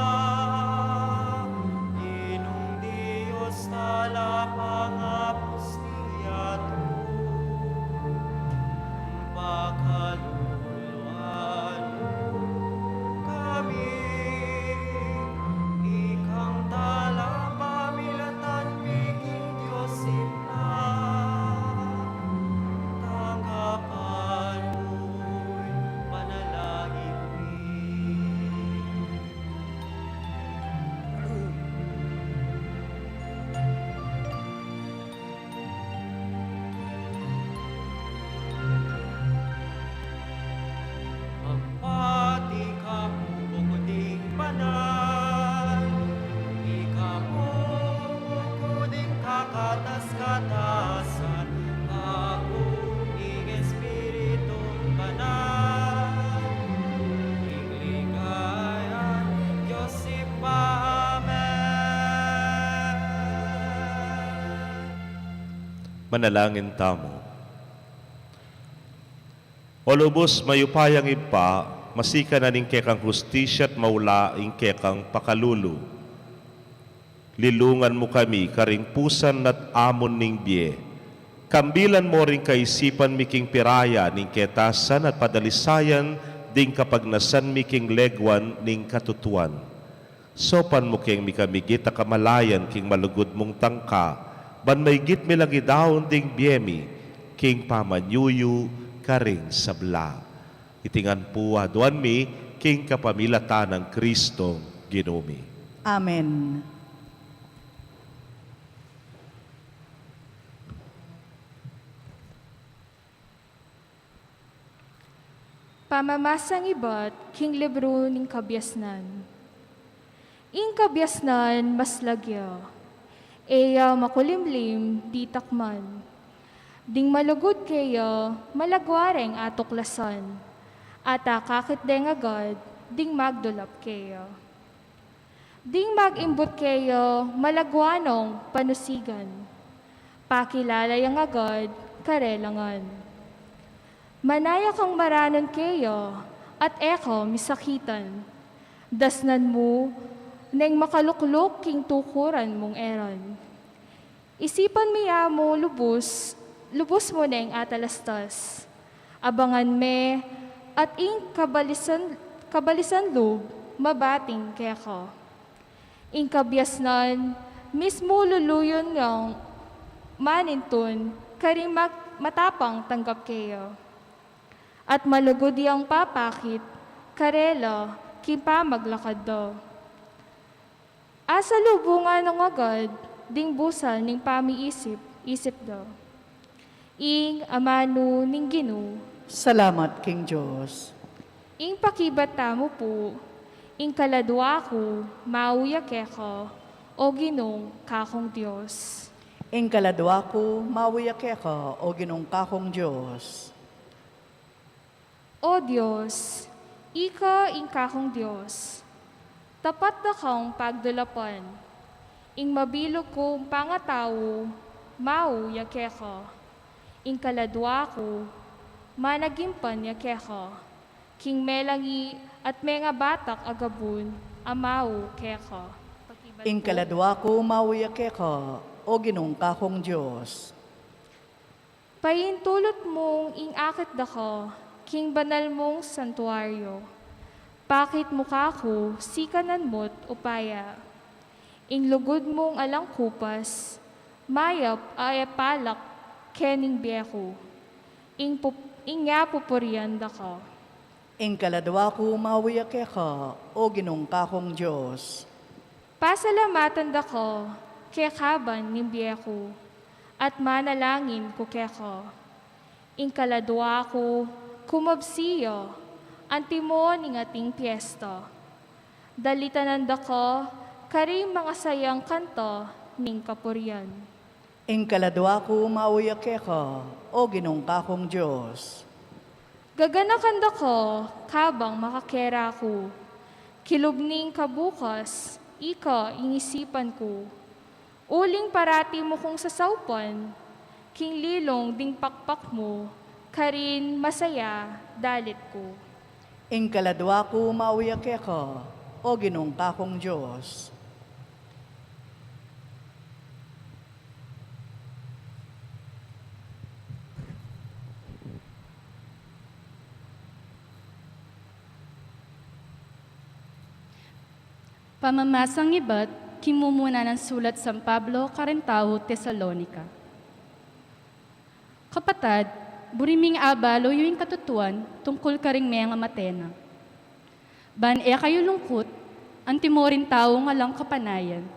Ginong Diyos tala pangapostiyado, pakaluluan kami, ikang tala pamilatan biging Diyos ina, tanggapan mo'y panalangin mi. Magpati ka mo bukuding banal, di ka mo bukuding kakatas-katasan, ako ing Espiritong banal, ing ligayan, Diyos Amen. Manalangin tamo. O lubos mayupayang ipa, masika na ning kekang hustisya at maula ing kekang pakalulu. Lilungan mo kami karing pusan at amon ning bie. Kambilan mo ring kaisipan miking piraya ning ketasan at padalisayan ding kapagnasan mi king legwan ning katutuan. Sopan mo king mikamigit a kamalayan king malugod mong tangka, ban may git mi lagi daon ding biemi, king pamanyuyu karing sabla. Itingan po aduan mi king kapamilatan ng Kristong Ginumi. Amen. Pamamasang iba't king libro ning kabyasnan. Ing kabyasnan mas lagya, eya makulimlim di takman. Ding malugod kaya malagwareng atuklasan, ata kakit deng agad ding magdulap kaya. Ding mag-imbot kayo malagwanong panusigan, pakilalayang agad karelangan. Manaya kang maranon kayo, at eko misakitan. Dasnan mo, neng makaluklok king tukuran mong eran. Isipan miya mo lubos mo neng atalastas. Abangan me, at ing kabalisan loob, mabating keko. Ing kabyasnan, mismo luluyon ng manintun, karing matapang tanggap kayo. At malugod yang papakit, karela, kipa maglakad do. Asa lubungan ng agad, ding busal ning isip do. Ing amano ning Ginu, Salamat, King Diyos. ing pakibata mo po, ing kaladwa ko, mauya keko, o Ginong kakong Diyos. Ing kaladwa ko, mawiyak ka, o ginong kakong Diyos. O Diyos, ika ing kakong Diyos, tapat na kang pagdulapan, ing mabilog kong pangatawo, mau yakeka, ing kaladwa ko, managimpan yakeka, king melangi at mga batak agabun, amaw keka. Ing kaladwa ko, mawiyak ka, o ginong kakong Diyos. Paintulot mong ing akit dako, king banal mong santuaryo. Pakit mukha ko, sikanan mo't upaya. Ing lugod mong alang kupas, mayap ay palak kening biyako. Ing nga pupurian dako. Ing kaladwa ko, mawiyak ka, o ginong kakong Diyos. Pasalamatan dako, kekaban ng biyako, at manalangin ko keko. Ing kaladwa ko, kumabsiyo, antimo ning ating piyesta. Dalitanan dako, karing mga sayang kanto ning kapurian. Ing kaladwa ko, mawiyak ka, o ginong kakong Diyos. Gaganakan dako, kabang makakera ko. Kilubning kabukas, ika inisipan ko. Uling parati mo kong sasaupan, king lilong ding pakpak mo, karin masaya dalit ko. Ing kaladwa ko, mawiyak ka, o ginong kakong Diyos. Pamamasang iba't kimumuna ng sulat San Pablo, Karentao, Tesalonica. Kapatad, buriming abalo yung katutuan tungkol karing mga matena. Ban kayo lungkot, antimorin tao nga lang kapanayan.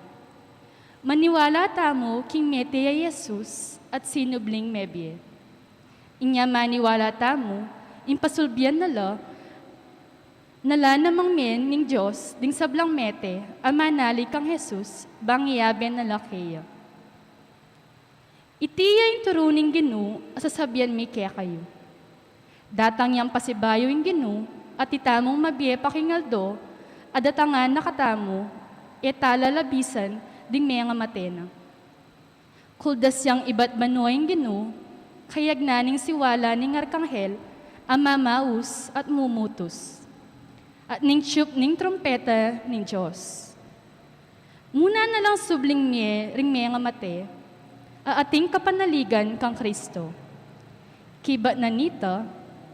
Maniwala tamo king mete ya Jesus at sinubling mebye. Inya maniwala tamo, impasulbian nala namang men ning Diyos, ding sablang mete, amanali kang Jesus, bangyaben na lakeya. Itiya yung turuning Ginu, asasabihan mi kaya kayo. Datang yang pasibayo yung Ginu, at itamong mabye pakingaldo, adatangan nakatamo, etalalabisan, ding mga matena. Kuldas yang iba't banoy yung Ginu, kayag naning siwala ning arkanghel, amamaus at mumutos. At ning tiyup ning trompeta ning Diyos. Muna na lang subling ring mga mate, ating kapanaligan kang Kristo. Kiba na nita,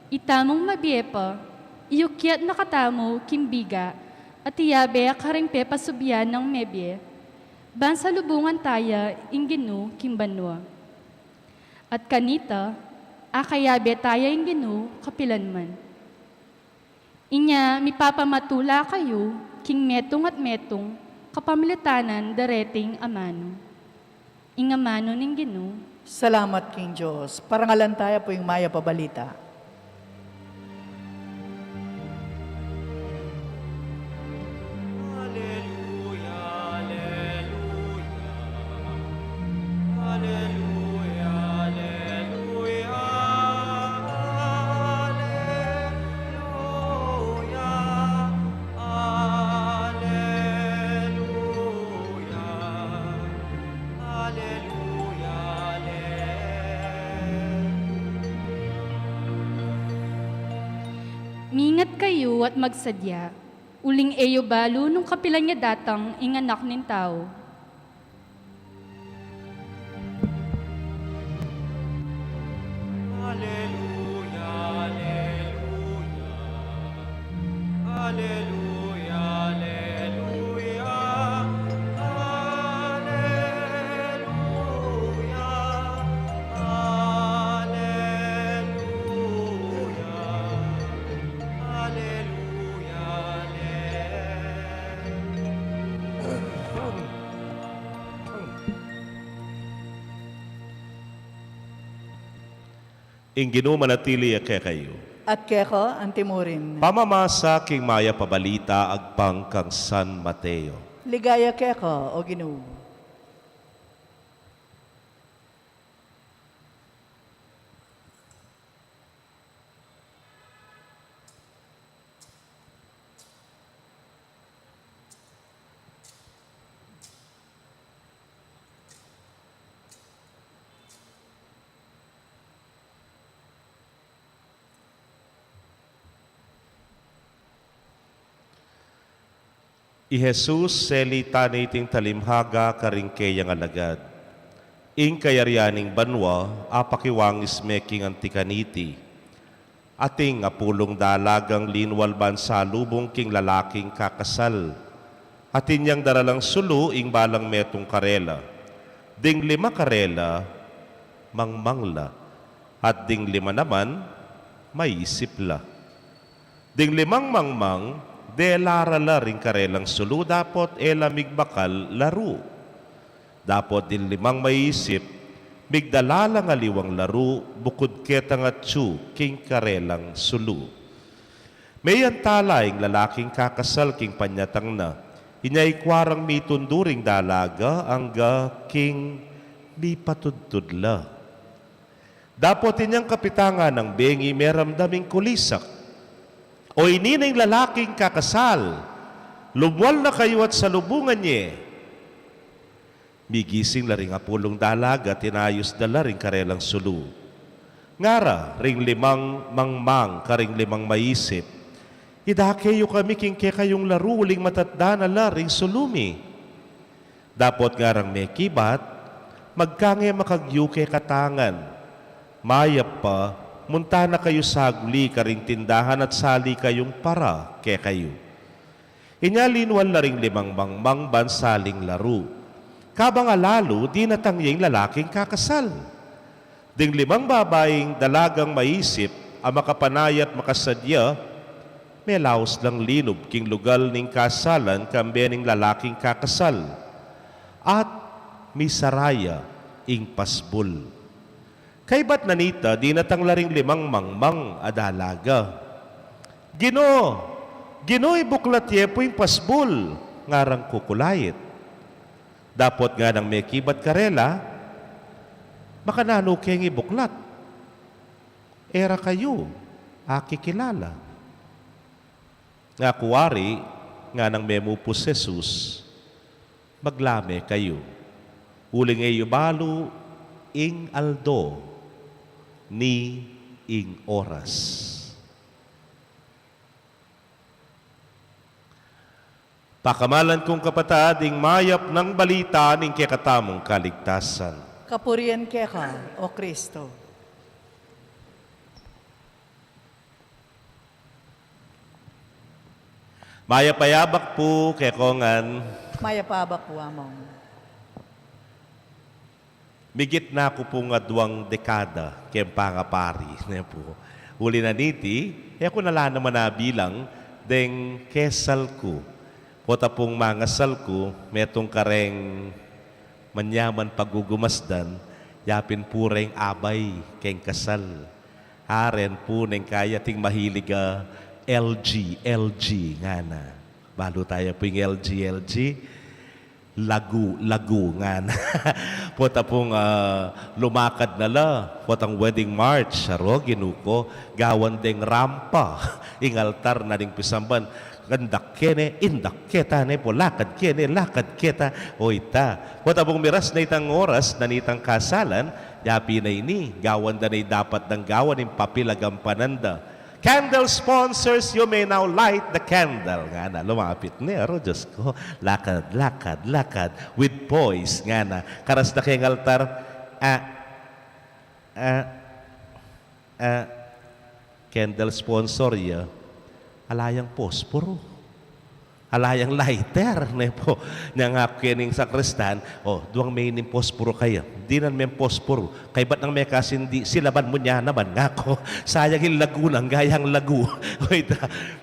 itamong mabiepa, Iyukyat na katamo, kimbiga, at iyabe karimpe pasubyan ng mebye. Bansa lubungan taya, inginu, kimbanwa. At kanita, akayabe taya inginu, kapilanman. Inya, mipapamatula kayo, king metong at metong, kapamilitanan dareting amano. Ingamano ning ginu, Salamat, King Diyos. Parangalan tayo po yung maya pabalita. Alleluia, alleluia. Alleluia, alleluia. Alleluia. Alleluia. Alleluia, mingat kayo at magsadya. Uling eyo balo nung kapilan niya datang inganak nin tao. Alleluia, alleluia. Alleluia, alleluia. Alleluia. Alleluia. Alleluia, Inginu manatili kay kayo. At keko, antimurin. Pamamasa king maya pabalita agpang kang San Mateo. Ligaya keko, o Ginoo. I Jesus seli taniting talimhaga karingkeyang alagad. Ing kayaryaning banwa, apakiwangis meking antikaniti. Ating apulong dalagang linwal bansa lubong king lalaking kakasal. Atin yang daralang sulu ing balang metong karela. Ding 5 karela, mangmangla. At ding 5 naman, maisipla. Ding 5 mangmang, de larala ring karelang sulu, dapot migbakal laro. Dapot din 5 maisip, migdalalang aliwang laro, bukod ketang at tsu, king karelang sulu. Mayan talaing lalaking kakasal king panyatang na, inyay kwarang mitunduring dalaga, angga king mipatudtudla. Dapot inyang kapitangan ng bengi meramdaming kulisak, o ininay lalaking kakasal, lumwal na kayo at salubungan niya. Migising la ring apulong dalaga, tinayos dala ring karelang sulu. Ngara, ring 5 mangmang, karing 5 maisip. Idakayo kami king kayong laro, uling matatda na la ring sulumi. Dapot ngarang may kibat, magkange makagyuke katangan. Mayap pa, munta na kayo sagli karing tindahan at sali kayong para ke kayo. Inyalinwal na ring 5 mangmang bansaling laro. Kabang alalo, di natangyeng lalaking kakasal. Ding 5 babaeng dalagang maisip, ang makapanayat makasadya, may laos lang linob king lugal ning kasalan kambening lalaking kakasal. At misaraya ing pasbul. Kay ba't nanita, di natanglaring 5 mangmang adalaga. Ginoo ibuklat yepo yung pasbul, ngarang kukulayit. Dapot nga ng may kibat karela, makanano keng ibuklat. Era kayo, akikilala. Nga kuwari, nga ng memupos Jesus, maglame kayo. Uling ayo balo, ing aldo, ni ing oras. Pakamalan kong kapatading mayap ng balita ning kekatamong kaligtasan. Kapurian keka, o Kristo. Maya payabak po, kaya kongan. Maya pabak po among. Migit na ako po nga 2 dekada, kaya pangapari. Ne po. Uli na niti, ako nala naman na bilang, deng kesal ko. Pota pong mangasal ko, metong kareng manyaman pagugumasdan, yapin pureng abay keng kasal. Haren po neng kaya ting mahiliga LG nga na. Balo tayo po yung LG. Lagu nga na. Pota pong lumakad na la. Potang wedding march. Aro, ginuko. Gawan ding rampa. Ingaltar na ding pisamban. Gandak kene, indak kita ne po. Lakad kene, lakad kita. O ita. Pota pong miras na itang oras na nitang kasalan. Yapi na ini. Gawan da na dapat ng gawan yung papilagang pananda. Candle sponsors, you may now light the candle. Nga na, lumapit niya. Diyos ko, lakad, lakad, lakad, with poise. Nga na, karas na kayong altar, candle sponsor ya, alayang posporo. Alayang lighter, ne po. Nang kining sakristan, duwang may ning posporo kaya. Di nan may posporo. Kay ba't nang may kasindi, silaban mo niya naman nga ko. Sayang yung lagu lang, gayang lagu. Wait,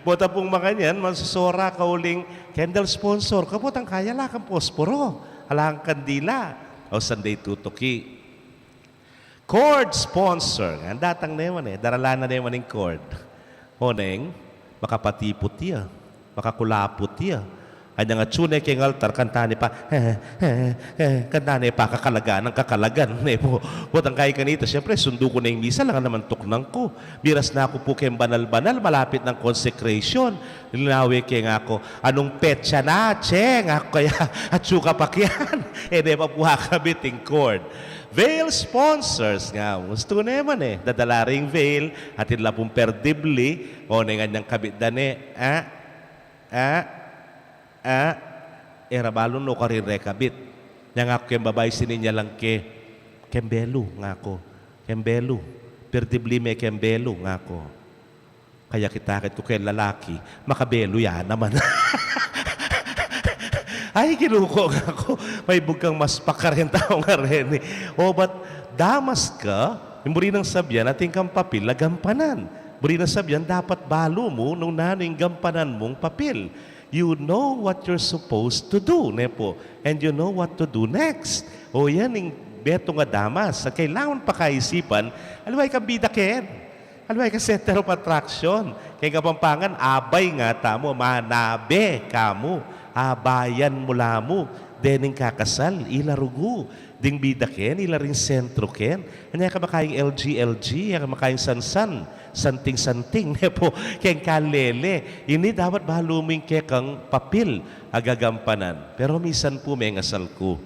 bota pong mga niyan, masusora ka uling candle sponsor. Kapotang kaya lakang posporo. Alang kandila. O Sunday tutuki. Cord sponsor. Ang datang na yaman darala na yaman yung cord. Honeng, makapatipot niya. Makakulapot niya. Kanya nga tsunay kay altar, kantani pa, kantani pa, kakalagan ng kakalagan. Butang kaya kanito, siyempre, sundo ko na yung misa, lang naman tuknang ko. Biras na ako po kay banal-banal, malapit ng consecration. Linawi kay nga ako, anong petsa na, cheng, ako kaya, at suka pa kyan. Di pa po hakabiting cord. Veil sponsors nga, gusto naman dadala ring veil, at ila pong perdibli, o na nga niyang kabit dane, era balon no karin rekabit. Yang ako yung babay sininya lang kembelo nga ako. Kembelo. Perdibli may kembelo nga ako. Kaya kitakit ko kay lalaki, makabelo yan naman. Ay, ginuko nga ako. May bugang mas pakarin tao nga rin. Ba't damas ka, yung muri ng sabyan, ating kang papil, lagampanan. Muri ng sabyan, dapat balo mo nung naning gampanan mong papil. You know what you're supposed to do, nepo. And you know what to do next. Yan yung beto nga damas. Sa kailangan pa kaisipan, alaway ka bidaken. Alaway ka center of attraction. Kaya kapampangan, abay nga tamo, manabe kamo. Abayan mula mo. Dening kakasal, ilarugo. Ding bidaken, ilaring sentro ken. Kanya ka makayang LG, ka makayang sansan. Santing-santing, nepo, keng kalele. Ini dapat baluming kekang papil agagampanan. Pero minsan po may ngasal ko.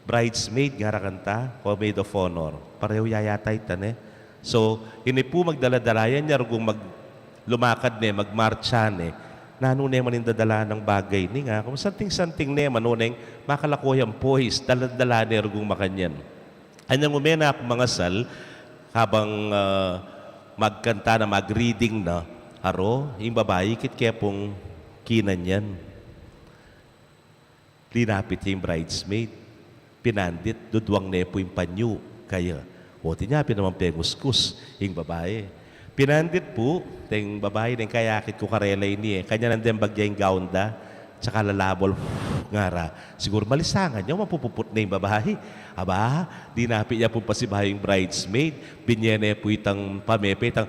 Bridesmaid, nga rakanta, o maid of honor. Pareho yayatay tan So, ini po magdaladalayan niya, kung lumakad magmarcha nano naman yung dadala ng bagay ni nga. Kung santing-santing naman, nuneng, makalakoyang pois, daladala niya kung makanyan. Anyang umena ako mga sal, habang magkanta na, mag-reading na, yung babae, kit kaya pong kinan yan. Linapit yung bridesmaid. Pinandit, dudwang nepo yung panyo. Kaya, tinapin naman penguskus yung babae. Pinandit po, yung babae, yung kayakit ko karelay niya. Kanya nandang bagya yung gown da, tsaka lalabol, ngara. Siguro malisangan niya, mapupuput na yung babae. Aba, dinapit niya po pa si bahayong bridesmaid. Binyene po itang pamepe, itang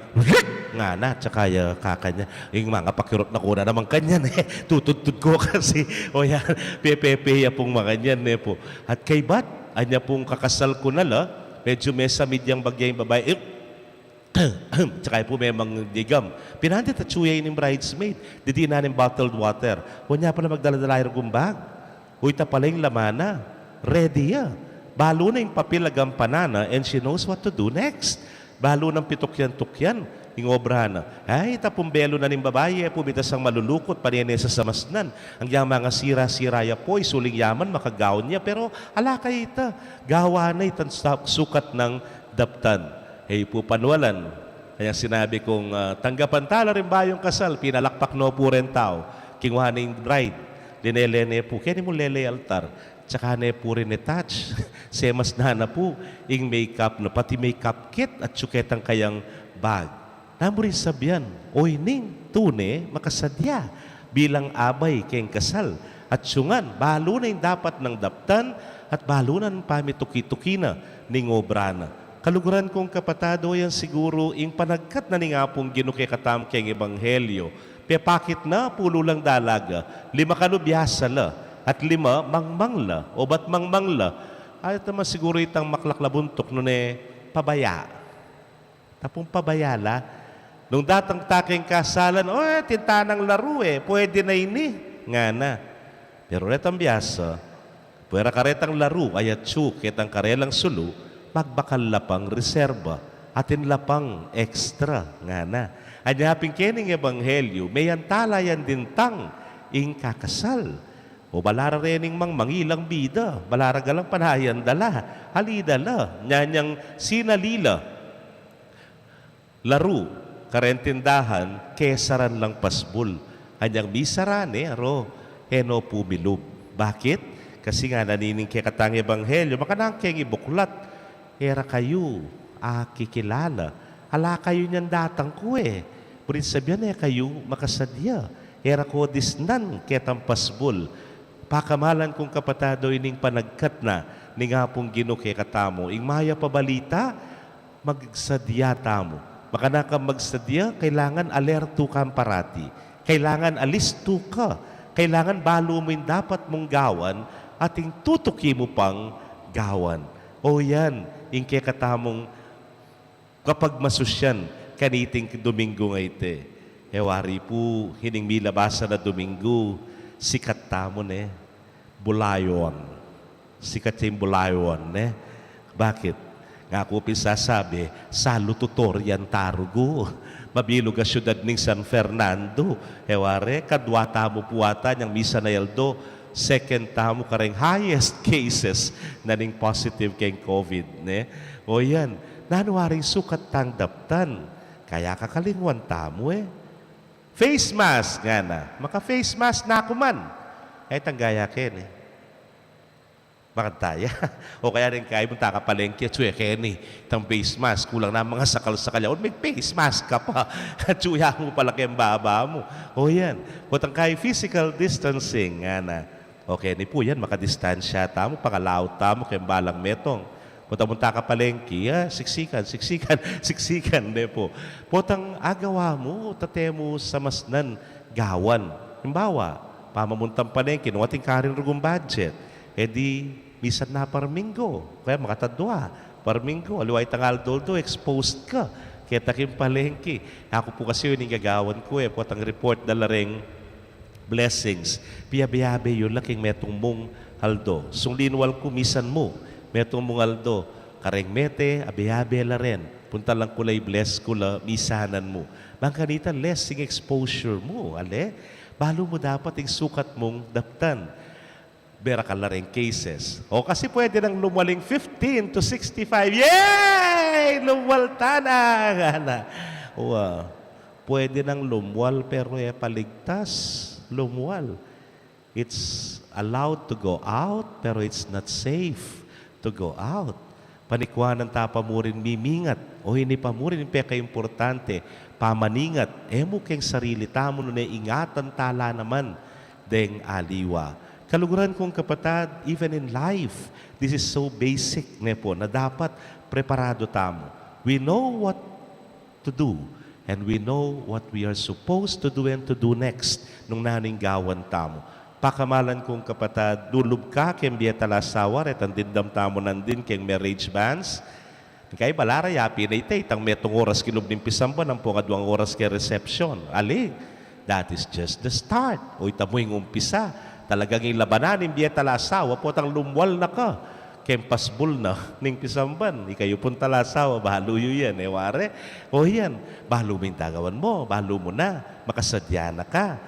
nga na, tsaka kakanya. Yung mga pakirot na kuna naman kanyan Tututut ko kasi. O yan, pepepe ya pong mga kanyan po. At kay bat, anya pong kakasal ko na la, medyo may samid yung bagay yung babae. Tsaka po may mga digam. Pinandit at tsuyay ng bridesmaid. Didi na ng bottled water. Huwag niya pala magdala-dala yung gumbag. Uy, pala yung lamana. Ready ya. Balo na yung papel agampanana and she knows what to do next. Balo ng pitukyan-tukyan. Yung obra na. Ay, tapumbelo na ng babae. Pumitas ang malulukot. Paninesa sa masnan. Ang mga sira-siraya po. Suling yaman, makagawon niya. Pero ala kayo ita. Gawa na itang sukat ng daptan. Po panwalan. Kaya sinabi kong tanggapan tala rin ba yung kasal? Pinalakpak no po rin tao. kingwa ning bride, dinelene po, kaya mo lele altar, tsaka ne po rin touch, semas na po, ing makeup na, pati makeup kit at suket ang kayang bag. Namurin sabyan, oy ning, tune, makasadya, bilang abay kayang kasal, at syungan, balo na yung dapat ng daptan, at balo na ng pamituki-tuki na, ning obra na. Kaluguran kong kapatado yan siguro ing panagkat na ni nga pong ginuki katam keng ebanghelyo. Pepakit na pulo lang dalaga, 5 kanubyasa la, at 5 mangmang la, o ba't mangmang la. Ay tama siguro itang maklaklabuntok nun pabaya. Tapong pabaya la, nung datang taking kasalan, tintanang laro pwede na ini. Nga na. Pero retang biyasa, puwera karetang laro, ayat tsuk, ketang karelang sulu, magbakal lapang reserba atin lapang extra nga na. Anyaping kening ebanghelyo, may antalayan din tang ing kakasal. O balara rening mang mangilang bida, balara galang panayan dala, halidala, nyanyang sinalila. Laro, karentindahan, kesaran lang pasbul. Anyang misarane, aro, heno pumilub. Bakit? Kasi nga nanining kaya katang ebanghelyo, makanang kaya ibuklat, era kayo, kikilala. Ala kayo niyan datang ko Purin sabihan kayo makasadya. Era ko disnan ketang pasbul. Pakamalan kong kapatado ining panagkat na ni nga pong ginuke katamo. Ing maya pabalita, magsadya tamo. Makana ka magsadya, kailangan alerto kang parati. Kailangan alisto ka. Kailangan balo mo yung dapat mong gawan ating tutuki mo pang gawan. O yan, ing kaya katamong kapag masusyan, kaniting Domingo nga ite. Hewari po, hining milabasa na Domingo, sikat tamon bulayon. Sikat yung bulayon Bakit? Nga ko pisasabi, salututor yan tarugo. Mabilog ang syudad ng San Fernando. Hewari, kadwa tamo puwata niyang misa na yaldo, second tamo kareng highest cases na ning positive kay COVID. O yan, nanuwaring sukat tang daptan. Kaya kakalingwan tamo Face mask nga na. Maka-face mask na ako man. Ay tanggaya ken Makantaya. O kaya rin kayo mong takapalengke, tsuya ken itang face mask. Kulang na mga sakal-sakal. O may face mask ka pa. Tsuya mo pala kayong baba mo. O yan. Kutang kayo physical distancing nga na. Okay, ni po yan, makadistansya tamo, pangalaw tamo, kayong balang metong. Punta-punta ka palengke, siksikan, po. Potang agawa mo, tate mo sa masnan, gawan. Himbawa, pamamuntang palengke, nung ating karin rugong budget, di, misan na parminggo, kaya makatadwa, parminggo, aliway tangal doldo, exposed ka, kaya taking palengke. Ako po kasi yun yung gagawan ko potang report dala ring blessings. Piyabiyabe yun laking metong mong haldo. Sunglinwal ko misan mo. Metong mong haldo. Kareng mete, abiyabe la rin. Punta lang kulay bless ko la misanan mo. Bang kanita, less yung exposure mo. Balo mo dapat yung sukat mong daptan. Bera ka la rin cases. O kasi pwede nang lumwaling 15 to 65. Yay! Lumwalta na! Pwede nang lumwal pero paligtas. Lumwal. It's allowed to go out, pero it's not safe to go out. Panikwanan tapa mo rin mimingat. O hindi pa mo rin importante. Pamaningat. Mo keng sarili tamo na ingatan tala naman deng aliwa. Kaluguran kong kapatad, even in life, this is so basic na dapat preparado tamo. We know what to do. And we know what we are supposed to do and to do next nung naning gawan tamo. Pakamalan kong kapatad, dulub ka kem bietalasawa at ang dindam tamo nandin keng marriage bands. Kaya balara yapi na ite, itang metong oras kilub ng pisamba ng pungadwang oras kay reception. That is just the start. O itamo yung umpisa. Talagang yung labanan ng bietalasawa, potang lumwal na ka. Kempasbul na ning pisamban. Ikayo punta lasawa, bahaluyo yan. Ware. O yan, bahalo mo yung tagawan mo, bahalo mo na, makasadya na ka.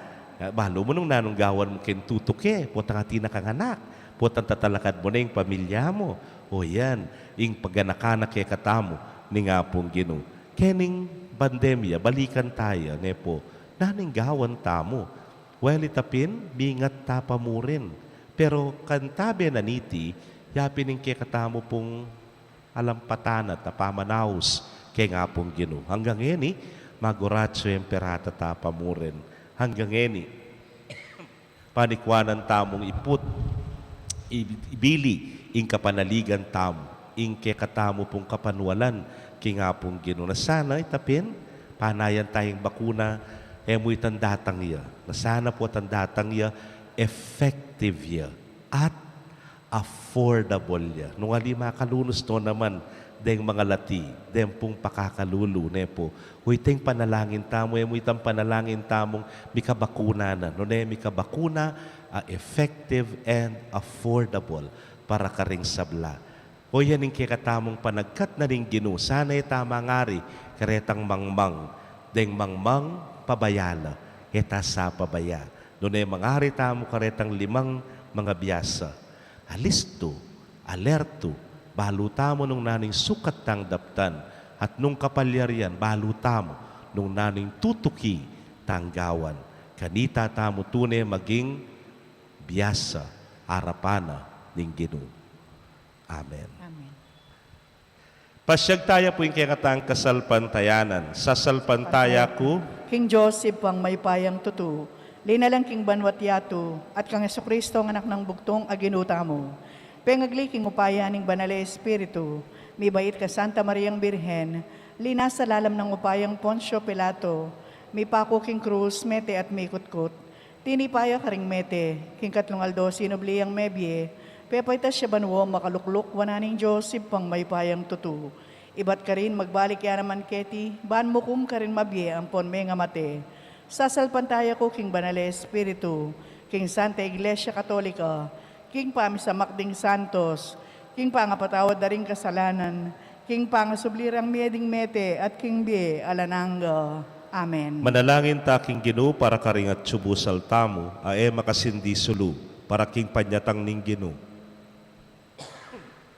Bahalo mo nung nanunggawan mo kentutuke, potang ati na kang anak, potang tatalakad mo na yung pamilya mo. O yan, yung pagganakanak kay katamo, ni nga pong gino. Kening pandemya, balikan tayo, nepo, naninggawan tamo. well itapin, bingat tapamurin. Pero kantabe na niti, yapin ng kekatamo pong alampatan at pamanaus kay nga pong Ginoo. Hanggang eni, maguratso yung perata tapamurin. Hanggang eni, panikwanan tamong iput, ibili, ing kapanaligan tamo, ing kekatamo pong kapanwalan, kay nga pong Ginoo. Na sana itapin, panayan tayong bakuna, mo'y tandatang iya. Na sana po tandatang iya, effective iya, at affordable iya. Nung alima kalunos to naman, deng mga lati, deng pong pakakalulu, ne po. Huy teng panalangin tamo, mo'y tang panalangin tamong mikabakuna na. No ne, mikabakuna, effective and affordable para karing sabla. O yan yung kikatamong panagkat na rin Ginoo. Sana'y tama ngari, karetang mangmang, deng mangmang pabayala, eta sa pabaya. Doon ay mangari tamo karetang 5 mga biyasa. Alisto, alerto, balutamo nung naning sukat tang daptan, at nung kapalyarian, balutamo nung naning tutuki tanggawan. Kanita tamo tunay maging biyasa, arapana ning Ginoo. Amen. Amen. Pasyag tayo po yung kaya kasalpantayanan. Sa salpantaya ko, King Joseph ang may payang tutu, linalang King Banwat Yatu, at kang Kristo ang anak ng bugtong aginuta mo. Pengagli King upaya ning Banal Espiritu, mi bait ka Santa Mariang Birhen, linas sa lalam ng upayang Poncio Pilato, mi pako King Cruz, mete at mikutkot, tinipaya ka ring mete, King Katlungaldo, sinubliyang mebye, pepaytas siya banwo, makalukluk, wananing Joseph pang may payang tutu. Ibat ka rin, magbalik yan naman keti, ban mo kum ka rin mabye, ang ponme nga mate. Sasalpantaya ko, King Banal Espiritu, King Santa Iglesia Katolika, King Pamisamak ding Santos, King Pangapatawad na ring kasalanan, King Pangasublirang mieding mete, at King Bie Alananga. Amen. manalangin ta King Ginoo para karingat subusal tamo, ae makasindi sulu, para King panyatang ning Ginoo.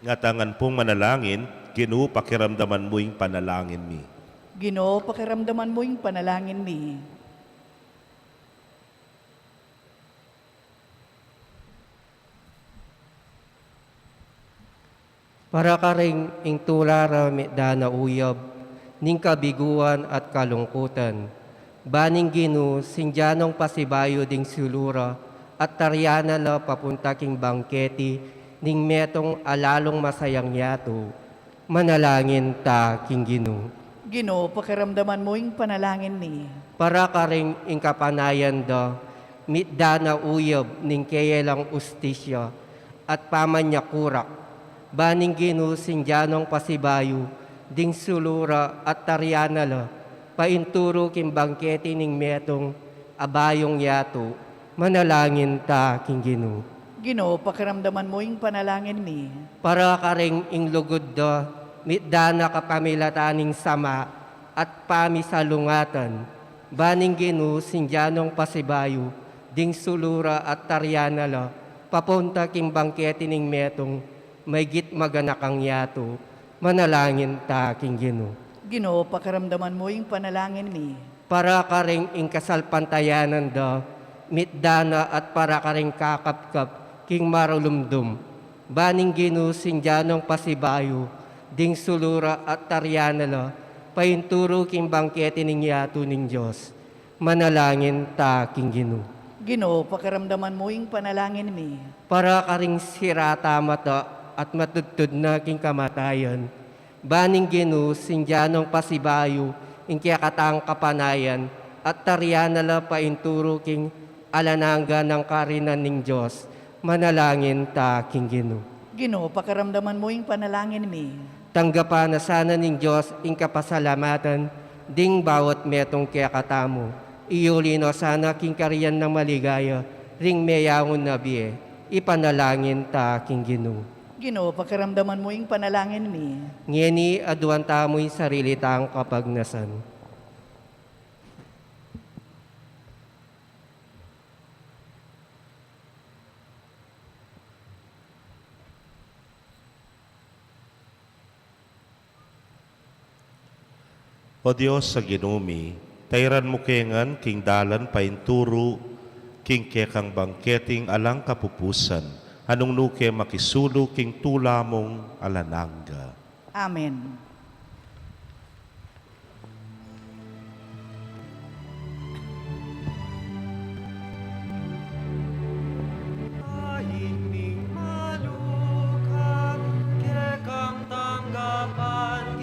Ngatangan pong manalangin, Ginoo pakiramdaman mo yung panalangin mi. Ginoo, pakiramdaman mo yung panalangin mi. Para ka ring ing tulara dana uyab, ning kabiguan at kalungkutan. Baning Ginoo, sinjanong pasibayo ding sulura, at taryana la papunta king bangketi, ning metong alalong masayang yato. Manalangin ta, King Ginoo. Ginoo, pakiramdaman mo yung panalangin mi. Para ka ring ing kapanayan da, dana uyab, ning kayelang ustisya, at pamanya kurak. Baning Ginoo, sinjanong pasibayo, ding sulura at taryana la, painturo king bangketi ning metong abayong yato. Manalangin ta, King Ginoo. Ginoo, pakiramdaman mo yung panalangin mi. Para ka ring ing lugod da, mitdana kapamilataning sama at pamisalungatan. Baning Ginoo, sinjanong pasibayo, ding sulura at taryana la, papunta king bangketi ning metong may git maganakang yato. Manalangin ta, King Ginoo. Ginoo, pakiramdaman mo yung panalangin mi. Para ka ring ing kasalpantayanan da, mitdana at para ka ring kakapkap, king marulumdum. Baning Ginoo, sinjanong pasibayo, ding sulura at taryana la, painturo king bangkete ning yato ning Diyos. Manalangin ta, King Ginoo. Ginoo, pakiramdaman mo yung panalangin mi. Para ka ring sirata mata at matudtud na king kamatayan. Baning Ginoo, sinjanong pasibayo, ing kiyakatang kapanayan, at taryana la painturo king alananga ng karinan ning Diyos. Manalangin ta, King Ginoo. Ginoo, pakiramdaman mo yung panalangin mi. Tanggapan na sana ning Diyos ing kapasalamatan, ding bawat metong kiyakatamo. Iyulino sana king kariyan ng maligaya, ring meyangon na biye. Ipanalangin ta, King Ginoo. Ginoo, pakiramdaman mo yung panalangin mi. Ngeni aduan tamo'y sarili tang kapagnasan. O Diyos sa ginumi, tayran mo kengan king dalan painturo, king kekang bangketing alang kapupusan, anong nuke makisulu king tula mong alananga. Amen. Aiming malukang kekang tanggapan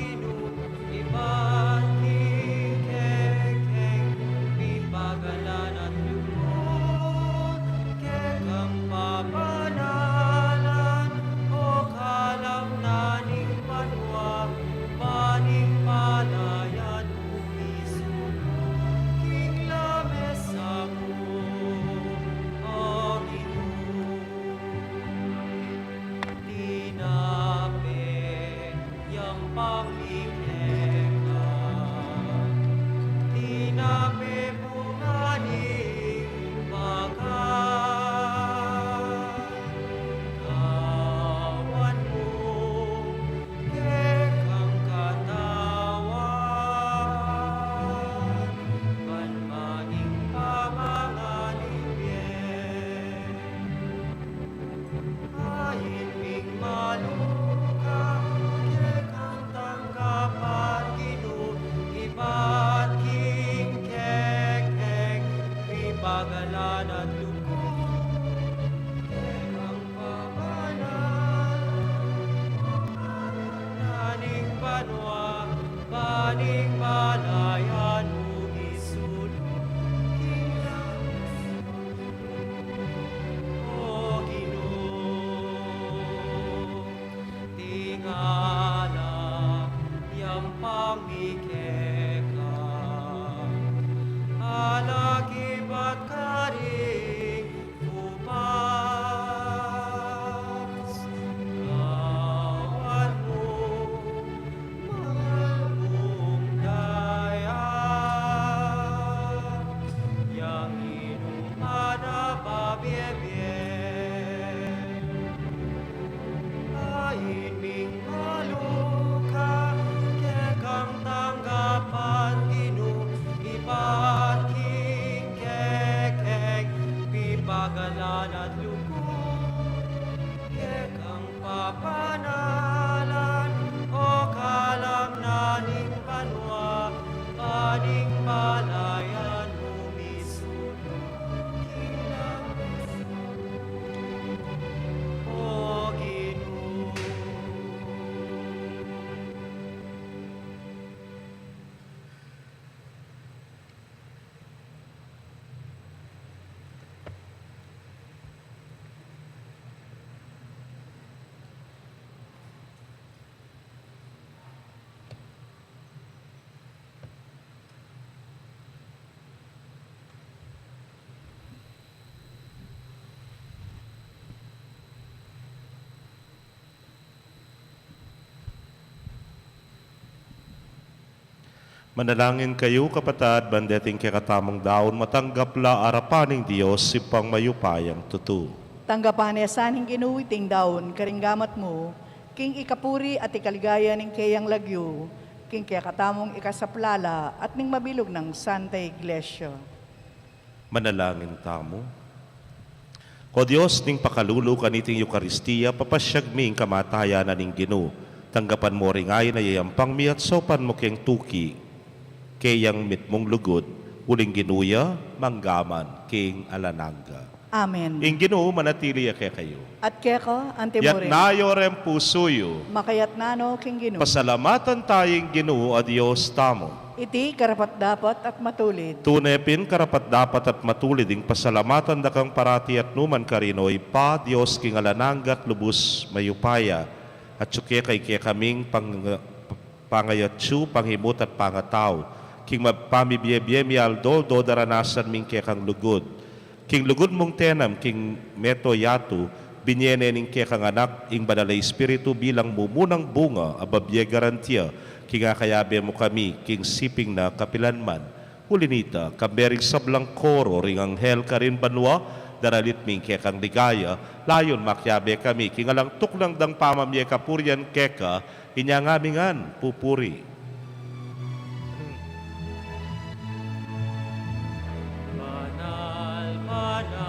iban kikekeng pipagalan at lupot kekang papanalan o kalam naning panwa paning palayan umisulong king lamesa mo o Tinape yang panglikeka, tinape bunganing bagan. Kawan mo, kekang katawan, panmaning pamangalipyen. Aiming malukang kekang tanggapan iba't kingkekeng pipagalan at lukong kekang pamanan naning banwa paning balayan umisulong kilang o Ginoo, tingala yang pamikeka, alagibat karing upas, kawan mo, malbong daya, yang inupada pabiebien. Aiming maluka, kekang tanggapan iba't kikekeng pipagalan at lukong kekang papanalan o kalam naning banwa paning palayan umisulong kilang o Ginoo. Manalangin kayo, kapatad, bandeting kakatamong daon, matanggapla arapaning Diyos, sipang mayupayang tutu. Tanggapan niya saning inuwiting daon, karinggamat mo, king ikapuri at ikaligaya ning kayang lagyo, king kaya katamong ikasaplala at ning mabilog ng Santa Iglesia. Manalangin tamo. O Diyos, ning pakalulu kaniting Eukaristiya, papasyagming kamatayan na ning Ginoo. Tanggapan mo ring ay na yayampang mi at sopan mo keng tuki, kayang mitmong lugod, uling ginuya, manggaman, king alananga. Amen. Ing Ginoo manatili ake kayo. At keko, Yat antimurin, nayo rem pusuyo, makayat nano king Ginoo. pasalamatan tayong Ginoo a Diyos tamo. Iti karapat dapat at matulid. Tunepin karapat dapat at matulid ing pasalamatan dakang parati at numan karinoy pa Diyos king alananggat lubos mayupaya at suke kay kaming pangayatsu panghimut at pangataw king mapamibiyebiyem yaldoldo daranasan ming kekang lugod king lugod mong tenam king meto yatu binyene ning kekang anak ing banalay espiritu bilang mumunang bunga ababye garantiya king akayabe mo kami king siping na kapilanman hulinita kamberig sablang koro ring anghel karin banwa daralit ming kekang ligaya layon makyabe kami king alang tuklang dang pamamye kapuryan keka inyangamingan pupuri. Banal, banal.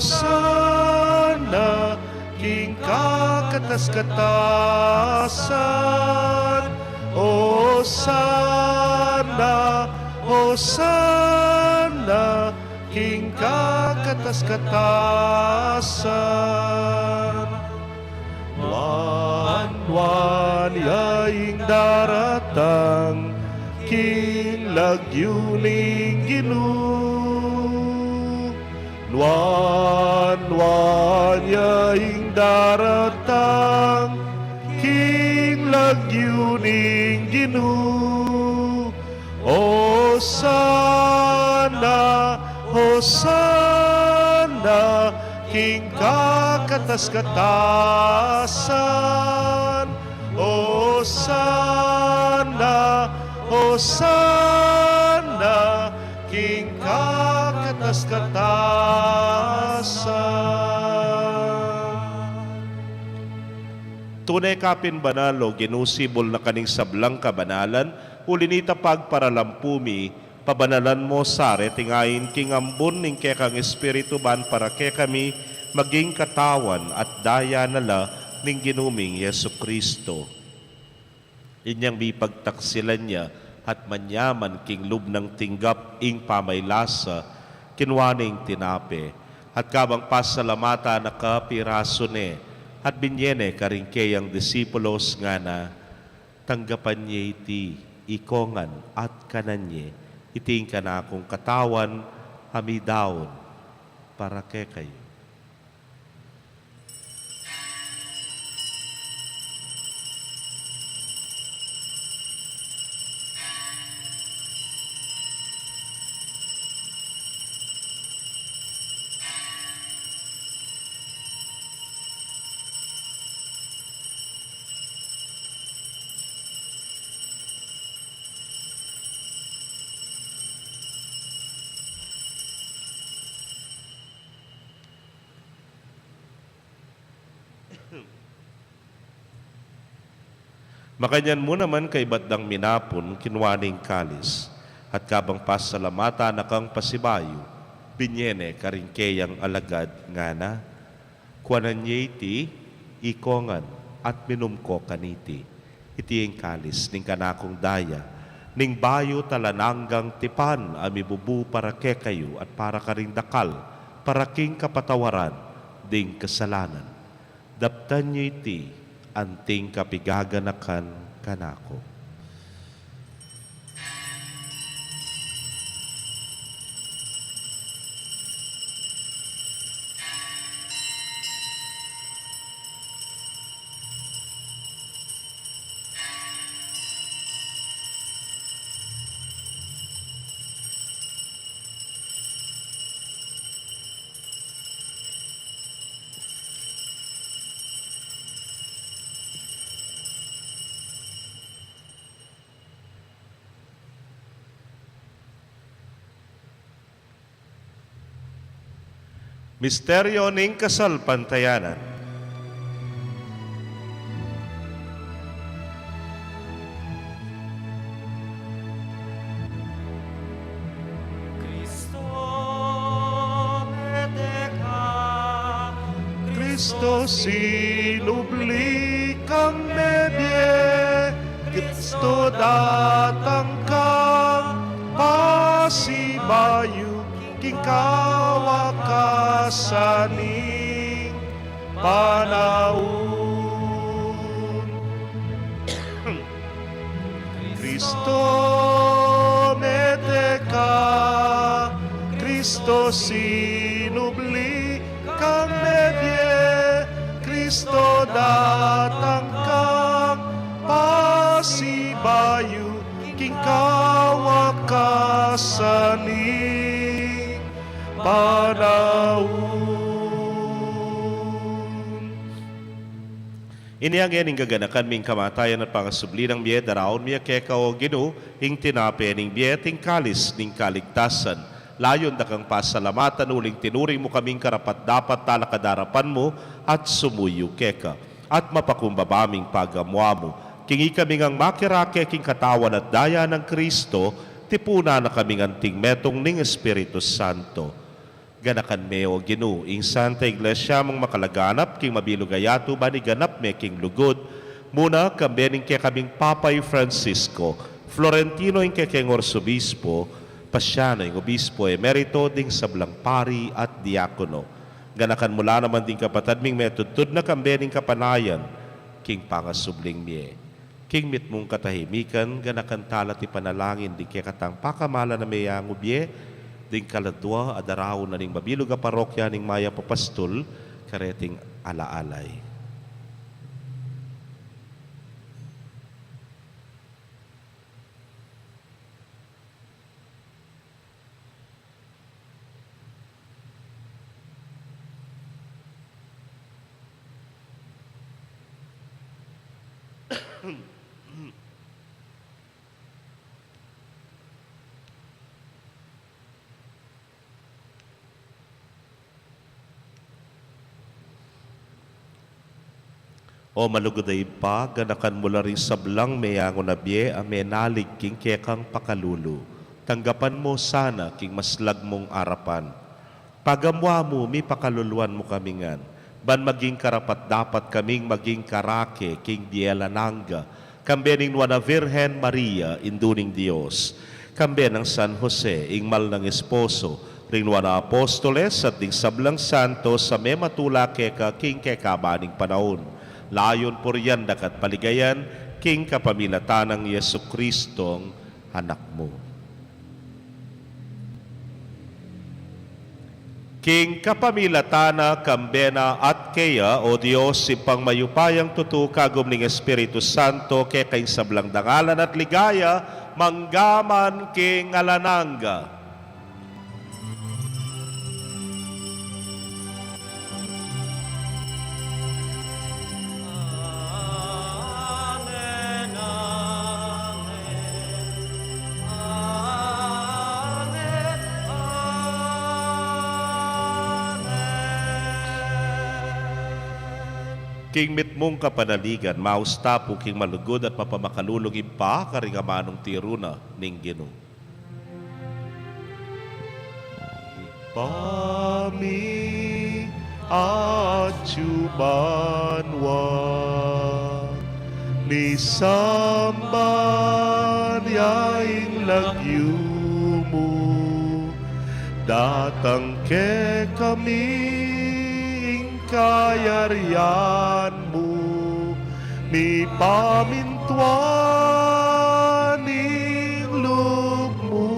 Hosanna, King kakatas-katasan. Hosanna, Hosanna, King kakatas-katasan. Wan-wan yaing daratang, King lagyuning Ginu. Wan-wan yaing daratang, King lagyuning Ginu. Hosanna, Hosanna, King kakatas-katasan. Hosanna, Hosanna, King kakatas-katasan. Tunay kapin banalo, ginusibol na kaning sablang kabanalan, ulinita pagparalampumi, pabanalan mo sare, tingayin king ambon ning kekang espiritu ban para ke kami, maging katawan at daya nala ning ginuming Yesu Kristo. Inyang mipagtaksilan niya at manyaman king lubnang tinggap ing pamaylasa, kinwaning tinape, at kabang pasalamata na kapiraso ne, at binyene karingkeyang disipulos nga na, tanggapan niya iti, ikongan at kananye, iting ka na akong katawan, hamidaon, para ke kayo. Makanyan mo naman kay Batdang Minapon, kinwaning kalis, at kabang pasalamata na kang pasibayo, binyene karingkeyang alagad nga na, kuwanan niya iti, ikongan, at minumko kaniti, iti ang kalis, ning kanakong daya, ning bayo talananggang tipan, amibubu para ke kayo, at para karindakal, para king kapatawaran, ding kasalanan. Daptan niya iti, anting kapigaganakan kanako. Misteryo ning kasalpantayanan. Cristo meteca, Cristo sinubli kang nebye, Cristo datang kang pasibayu, kikawakasaning panahon. Cristo meteca, Cristo sinubli kang nebye, Cristo datang kang pasibayu, kikawakasaning panahon. Ini ang yaning gaganakan ming kamatayan at pangasubli ng biye, daraon miya keka o Ginu, ing tinape ning biye, ting kalis ning kaligtasan. Layon da kang pasalamatan, uling tinuring mo kaming karapat dapat talakadarapan mo at sumuyo keka. At mapakumbabaming pagamwa mo. Kingi kaming ang makirake king katawan at daya ng Kristo, tipuna na kaming anting metong ning Espiritu Santo. Ganakan me o Ginoo, ing Santa Iglesia mong makalaganap, king mabilugayato ba ni ganap me king lugod, muna kambening kaya kaming Papay Francisco, Florentino ing kekeng Orsobispo, Pasyano ing Obispo Emerito ding sablang pari at diakono. Ganakan mula naman din kapatad ming metutod na kambening kapanayan, king pangasubling miye. King mit mong katahimikan, ganakan tala ti panalangin, di kaya katang pakamala na mayang ubye, ding kaladwa adaraw na ning mabilog a parokya ning Maya Papastol, kareting alaalay. O malugoday pa, ganakan mula rin sablang mayango na biye, amenalig king kekang pakalulu. Tanggapan mo sana king maslag mong arapan. Pagamwa mo, mi pakaluluan mo kamingan. Ban maging karapat dapat kaming maging karake king Biela Nanga. Kambe ning Nuana Virgen Maria, induning Diyos. Kambe ng San Jose, ingmal ng esposo, ring Nuana Apostoles at ding sablang santo sa may matula keka king kekabaning panahon. Layon por yan dakat paligayan, king kapamilatan ng Yesu Kristong anak mo. King kapamilatana, kambena at kaya, o Diyos, ipang mayupayang tutu kagum ning Espiritu Santo, kay kay sablang dangalan at ligaya, manggaman king alananga. King mit mong kapanaligan, maustapo king malugod at mapamakalulog pa karingamanong tiruna ning Ginoo. Pami at chubanwa ni samban yaing lagyumo datang ke kami kayarian mo ni pamintuan ning loob mo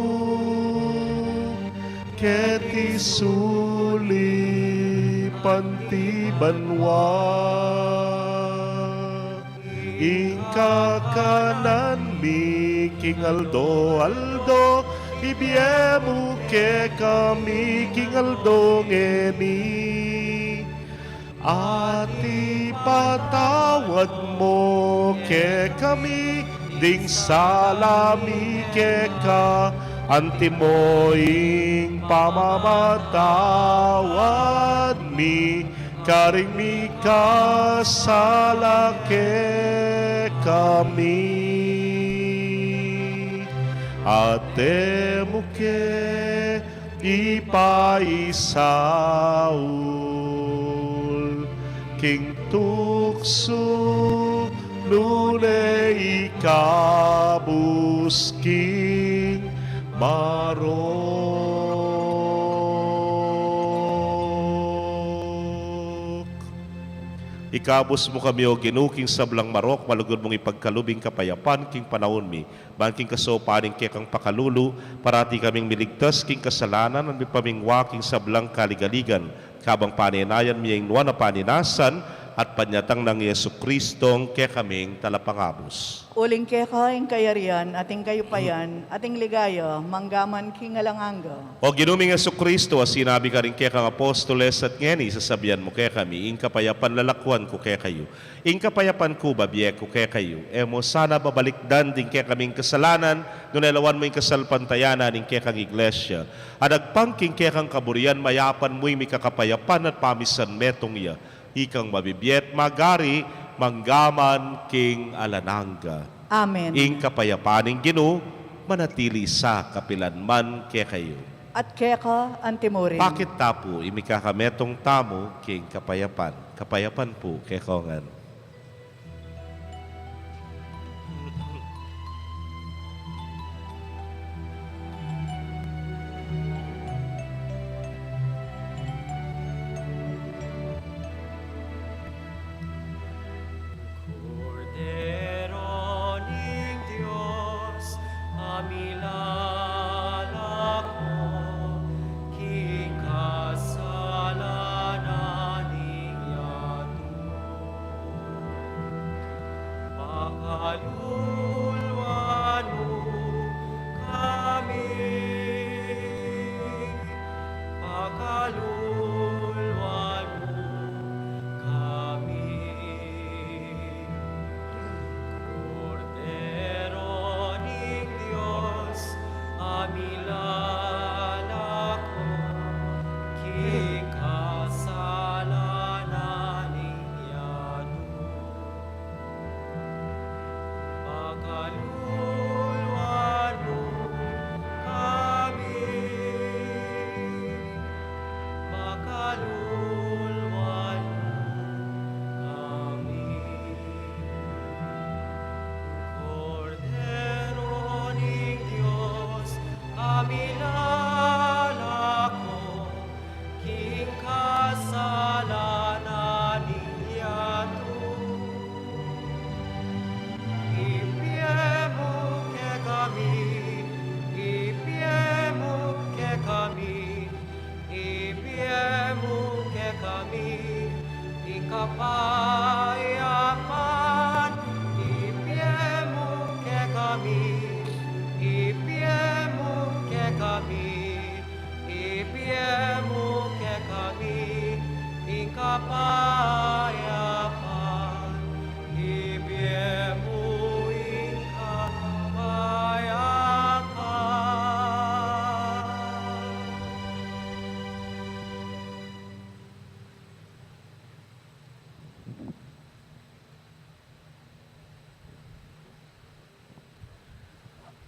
keti suli pantibanwa ingkakanan mi king Aldo ibiemu ke kami king Aldo ngeni Ati patawad mo ke kami, ding salami ke ka, anti moing pamamatawad mi, karing mi kasala ke kami. Ate mo ke ipaisaw, king tukso lulay ikabus king marok. Ikabus mo kami o ginuking sablang marok, malugod mong ipagkalubing kapayapan king panahon mi. Banking kasopaning kekang pakalulu, parati kaming miligtas king kasalanan, ang mipamingwa king sablang kaligaligan. Kabang paninayan miyang nuwan na paninasan at panyatang ng Yesu Kristong kaya kaming talapangabos. Uling keka, ing kayarian, ating kayupayan, ating ligaya, manggaman king alanganga. O ginuming Yesu Kristo, sinabi ka rin kaya kang apostoles at ngeni, sasabihan mo kaya kami, ing kapayapan lalakwan ko kaya kayo. Ing kapayapan ko babiye ko kaya kayo. Mo sana babalikdan din kaya kaming kasalanan, nunelawan mo yung kasalpantayanan ing kaya kang iglesia. Adagpangking kaya kang kaburian, mayapan mo'y may kakapayapan at pamisan metong iya. Ikang mabibiyet magari, manggaman king alananga. Amen. Ing kapayapaning Ginoo, manatili sa kapilanman kaya kayo. at keka antimurin. Bakit tapo, imikakametong tamo, king kapayapan. Kapayapan po, kekongan. Cordero ning Dios, amilalako, king kasalanan ning yatu. Pakaluluan mo kami, pakaluluan mo kami. Cordero ning Dios, amilalako, king kasalanan ning yadu. Pakaluluan mo kami, pakaluluan mo kami. Cordero ning Dios, amilalako, king kasalanan ning yatu. Ipiemo ke kami, ipiemo ke kami, ipiemo ke kami, ikapayapan, ipiemo ke kami, ipiemo ke kami, ipiemo ke kami, ikapayapan, ipiemo ikapayapan.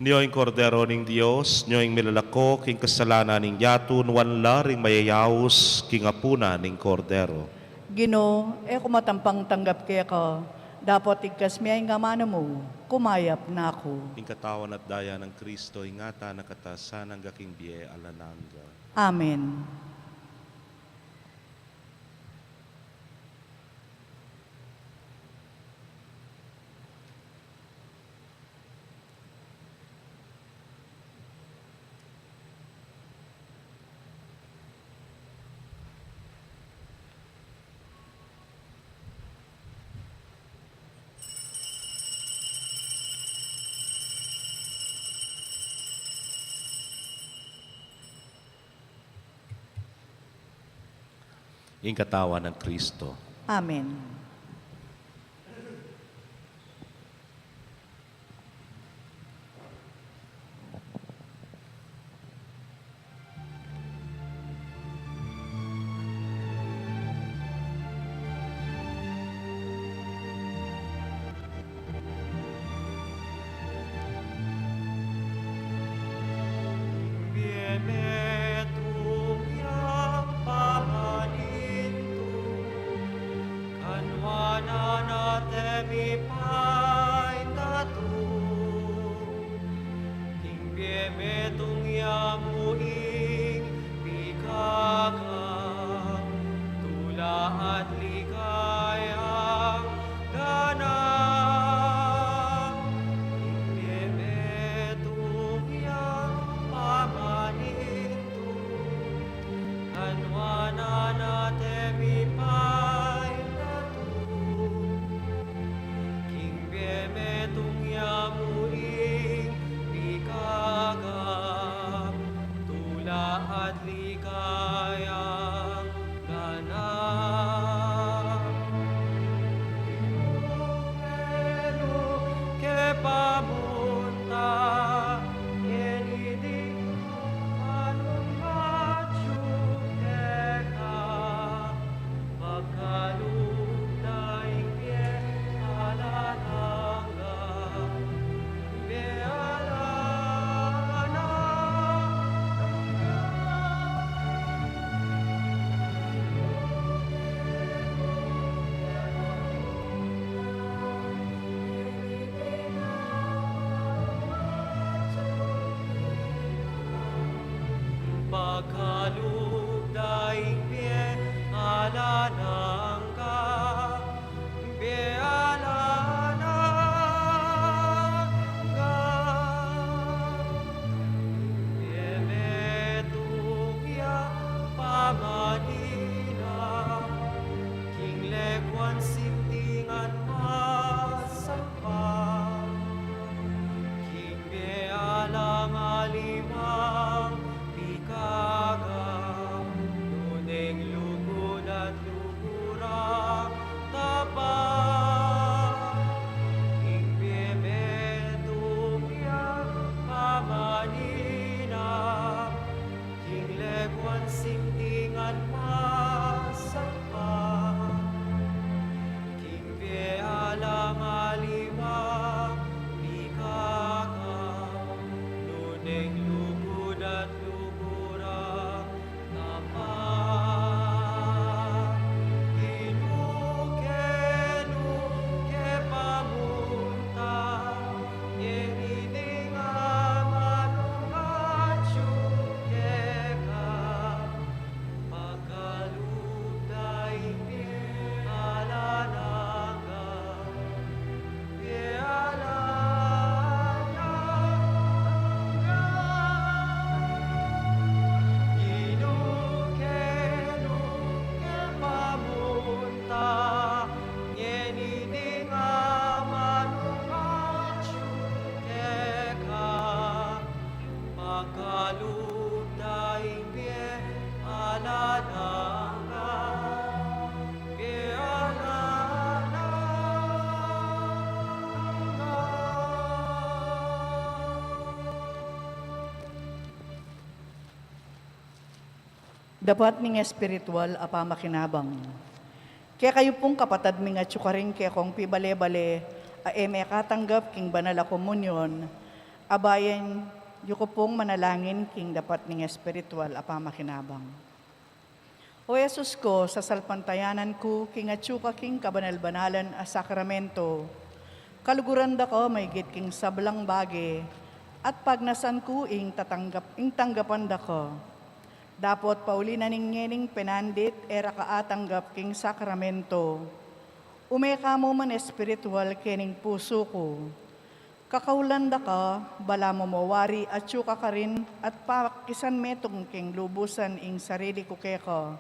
Niyo'y kordero ning Diyos, niyo'y milalako, king kasalanan ning yatun, wanla ring mayayaos, king apuna ning kordero. Gino, kumatampang tanggap keka, dapat igkas miyay nga mano mo, kumayap na ako. King katawan at daya ng Kristo, ingata nakatasan ang gaking biye alananga. Amen. Ing katawan ng Kristo. Amen. Biemetum iam pahanintu, canua Dapat ning espiritual apa makinabang. Kaya kayo pong kapatad mi nga tsukaring kaya kong pibale-bale, may katanggap king banal a komunyon, abayan yu ko pong manalangin king dapat ning espiritual apa makinabang. O Jesus ko, sa salpantayanan ko, king atsuka king kabanal-banalan a sakramento, kaluguran da ko may git king sablang bagi, at pagnasan ko ing tanggapan da ko. Dapot paulina ning ngening penandit era kaatanggap king sakramento. Umeka mo man espiritual kening puso ko. Kakaulan da ka, bala mo mawari at syuka ka rin at pakisan metong king lubusan ing sarili ko keko.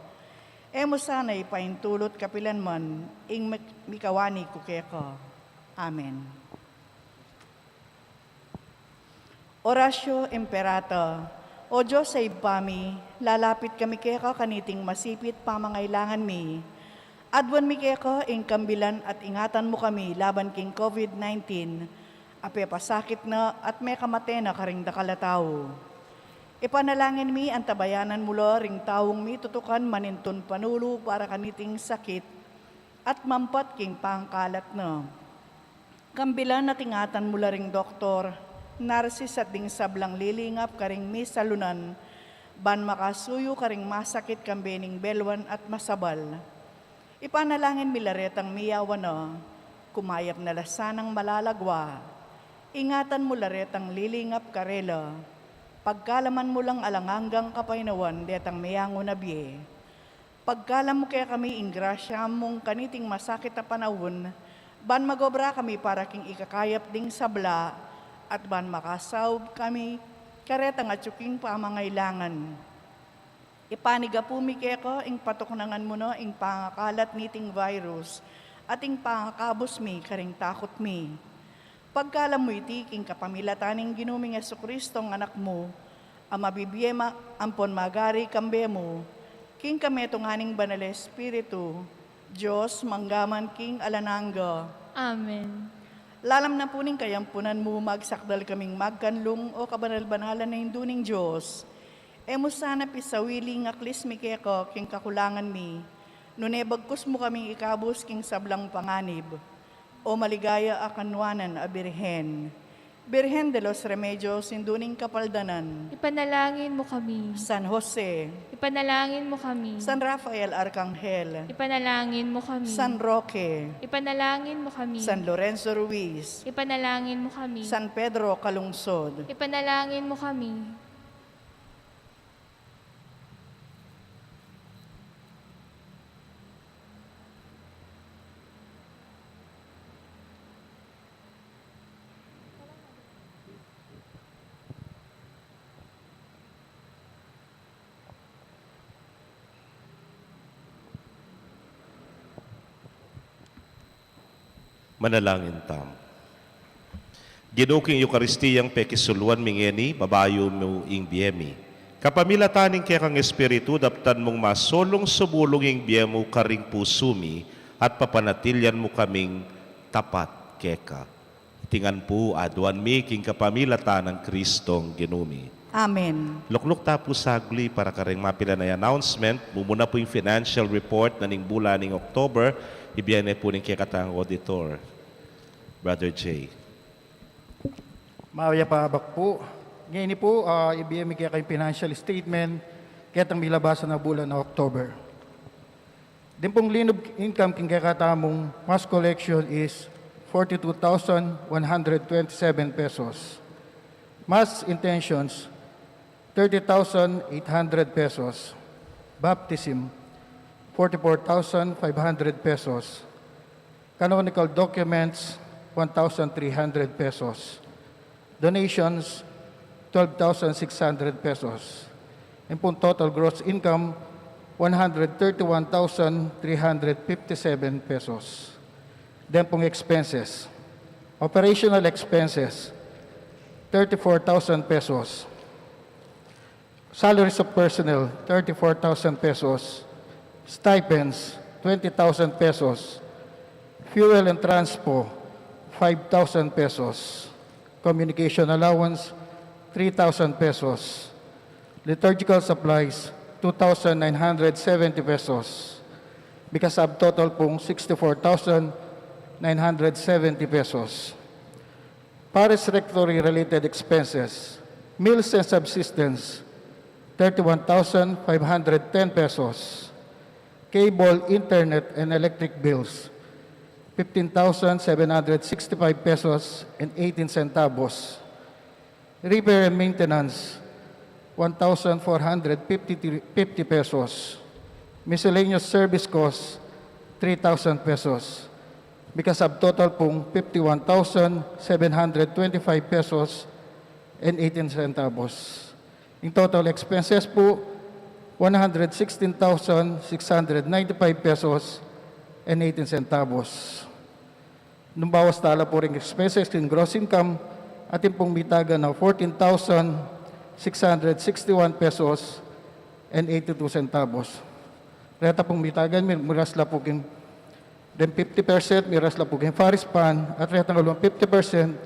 Emo sana'y paintulot kapilan man ing mikawani ko keko. Amen. Orasyo Imperata. O Diyos sa ibami, lalapit kami keka kaniting masipit pamangailangan mi. Adwan mi keka ing kambilan at ingatan mo kami laban king COVID-19. Ape pasakit na at may kamate na karing dakalataw. Ipanalangin mi ang tabayanan mula ring taong mi tutukan maninton panulo para kaniting sakit at mampat king pangkalat na. Kambilan at ingatan mula ring doktor, narsis at ding sablang lilingap karing mi salunan, ban makasuyo karing masakit kambening belwan at masabal. Ipanalangin milaretang miyawan na, kumayap na lasanang malalagwa. Ingatan mo laretang lilingap karela, pagkalaman mo lang alanganggang kapainawan detang miyango na biye. Pagkalam mo kaya kami ingrasya mong kaniting masakit na panahon, ban magobra kami para king ikakayap ding sabla, at ban makasaw kami karetang at tsuking pamangailangan. Ipaniga po mi keko ing patuknangan mo no ing pangakalat niting virus at ing pangakabos mi karing takot mi. Pagkalam mo iti king kapamilataning ginuming Jesucristo ng anak mo, ang mabibiyema ampon magari kambe mo, king kametunganing banal Espiritu, Diyos manggaman king alananga. Amen. Lalam na po ning kayampunan mo magsakdal kaming magkanlong o kabanal-banalan na induning Diyos. Emo sana pisawili nga klis mi keko king kakulangan mi. Nunebagkus mo kaming ikabos king sablang panganib. O maligaya a kanwanan a Birhen. Birhen de los Remedios, induning kapaldanan. Ipanalangin mo kami. San Jose. Ipanalangin mo kami. San Rafael Arcangel. Ipanalangin mo kami. San Roque. Ipanalangin mo kami. San Lorenzo Ruiz. Ipanalangin mo kami. San Pedro Calungsod. Ipanalangin mo kami. Manalangin tam. Ginuking Eukaristiyang pekisuluan mingeni, babayo mo ing biyemi. Kapamilataning kaya kang espiritu, daptan mong masolong subulong ing biyemo karing pusumi, at papanatilyan mo kaming tapat keka. Tingan po adwan mi king kapamilatan ng Kristong ginumi. Amen. Lukluk tapo sagli para karing mapila na announcement. Mumuna po yung financial report na ning bula ning October. Ibiyane po ning kikatang auditor. Brother J. Mawaya pa abak po. Ngayon po, ibigay kaya kayong financial statement kaya itang milabasan na bulan na October. Din pong linob income king kakatamong mass collection is 42,127 pesos. Mass intentions, 30,800 pesos. Baptism, 44,500 pesos. Canonical documents, 1,300 pesos. Donations, 12,600 pesos. And po total gross income, 131,357 pesos. Then pong expenses. Operational expenses, 34,000 pesos. Salaries of personnel, 34,000 pesos. Stipends, 20,000 pesos. Fuel and transpo, 5,000 pesos. Communication allowance, 3,000 pesos. Liturgical supplies, 2,970 pesos. Bikasab total pong 64,970 pesos. Paris Rectory related expenses, meals and subsistence, 31,510 pesos. Cable, internet, and electric bills, 15,765 pesos and 18 centavos. Repair and maintenance, 1,450 pesos. Miscellaneous service costs, 3,000 pesos. Because of total pong 51,725 pesos and 18 centavos. In total expenses po, 116,695 pesos and 18 centavos. Nung bawas tala po rin expenses in gross income, atin pong bitagan na 14,661 pesos and 82 centavos. Reta pong bitagan, miras la po king then 50% miras la po king Paris Fund at reta ng 50%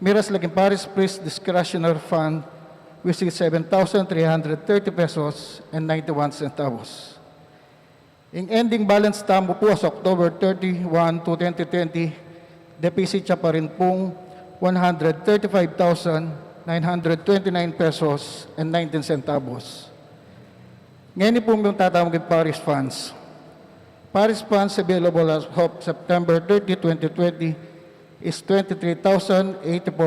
miras la king Paris Priest Discretionary Fund which is 7,330 pesos and 91 centavos. In ending balance tamo po sa October 31 to 2020, deficit siya pa rin pong 135,929 pesos and 19 centavos. Ngayon po yung tatawagin Paris Funds. Paris Funds available as of September 30, 2020 is 23,084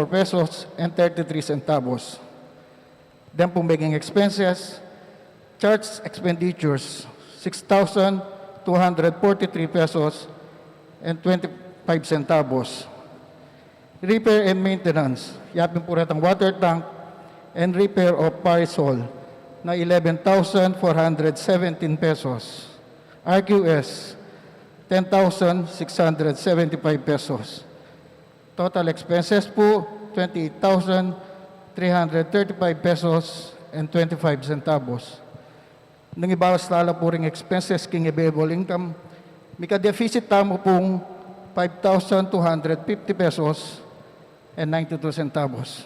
pesos and 33 centavos. Then po making expenses, charged expenditures, 6,243 pesos and 25 centavos. Repair and maintenance, yapin po rin ang water tank and repair of Paris Hall na 11,417 pesos. RQS, 10,675 pesos. Total expenses po, 28,335 pesos and 25 centavos. Nang ibawas lala po rin expenses king available income, may ka-deficit tamo pong 5,250 pesos and 92 centavos.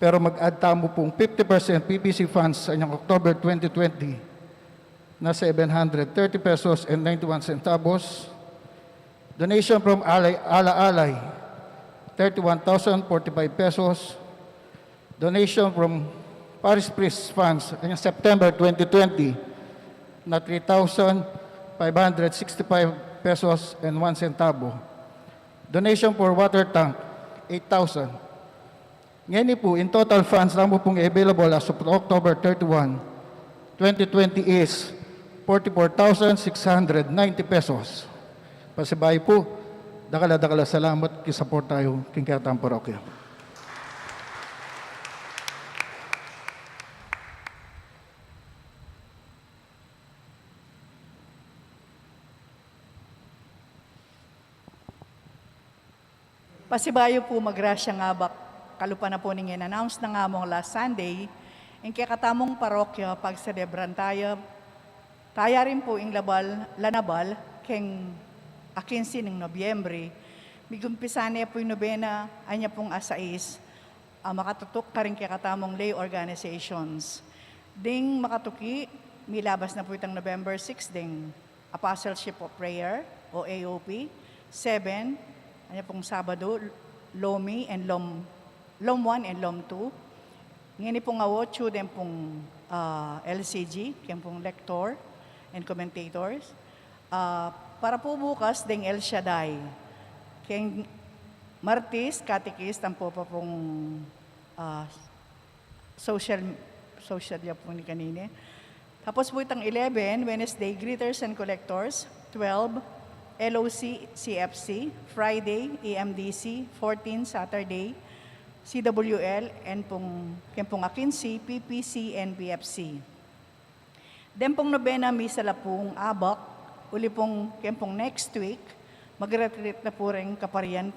Pero mag-add tamo pong 50% PPC funds sa inyong October 2020 na 730 pesos and 91 centavos. Donation from Ala-Alay, 31,045 pesos. Donation from Paris Priest Funds in September 2020 na 3,565 pesos and 1 centavo. Donation for water tank, 8,000. Ngayon po, in total funds lang po pong available as of October 31, 2020 is 44,690 pesos. Pasibay po, dakala salamat kisaport tayo king Katang Parokya. Pasibayo po magrasya nga bak, kalupa na po ning in-announce na nga mong last Sunday, in kakatamong parokya pagselebran tayo, taya rin po ing lanabal, keng 15 ng Nobyembre, migumpisane po yung nobena, anya pong asais, makatutok ka rin kakatamong lay organizations. Ding makatuki, milabas na po itang November 6, ding Apostleship of Prayer, o AOP, 7, anya pong Sabado, LOMI and LOM 1 and LOM 2. Ngayon pong awotso din pong LCG, kaya pong lector and commentators. Para po bukas, ding El Shaddai. Kaya Martis, Catechist, ang po pa pong social ya po ni kanina. Tapos po itang 11, Wednesday, Greeters and Collectors, 12, LOC, CFC, Friday, EMDC, 14, Saturday, CWL, and pong 15, PPC, and BFC. Then pong nobena, misa la pong abak, uli pong next week, mag-retreat na po rin kaparian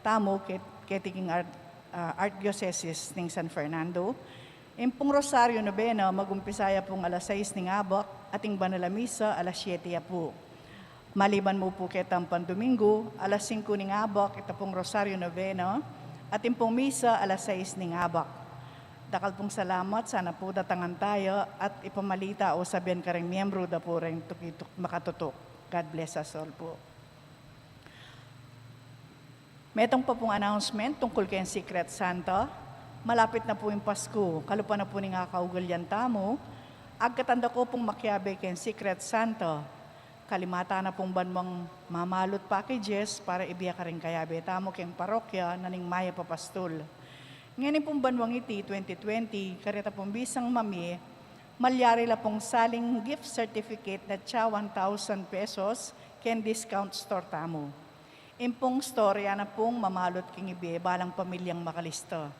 tamo ketiking Archdiocese ng San Fernando. Yung pong Rosario nobena, magumpisaya pong alas 6 ng abak, ating banala misa, alas 7 ya po. Maliban mo po ketang Pandomingo, alas 5 ng abak, ito pong Rosario Novena, at pong misa, alas 6 ng abak. Dakal pong salamat, sana po datangan tayo at ipamalita o sabihan ka rin miyembro da po rin tukitok makatutok. God bless us all po. Metong pa pong announcement tungkol kay Secret Santa. Malapit na po yung Pasko, kalupa na po ni nga kaugalyan tamo. Agkatanda ko pong makyabe kay Secret Santa. Kalimata na pong banmang mamalot packages para ibiya ka rin kayabe tamo kayong parokya na ning Maya Papastol. Ngayon pong banwang iti 2020, karita pong bisang mami, malyari la pong saling gift certificate na tsa 1,000 pesos ken discount store tamo. Impong storya na pong mamalot king ibi balang pamilyang makalista.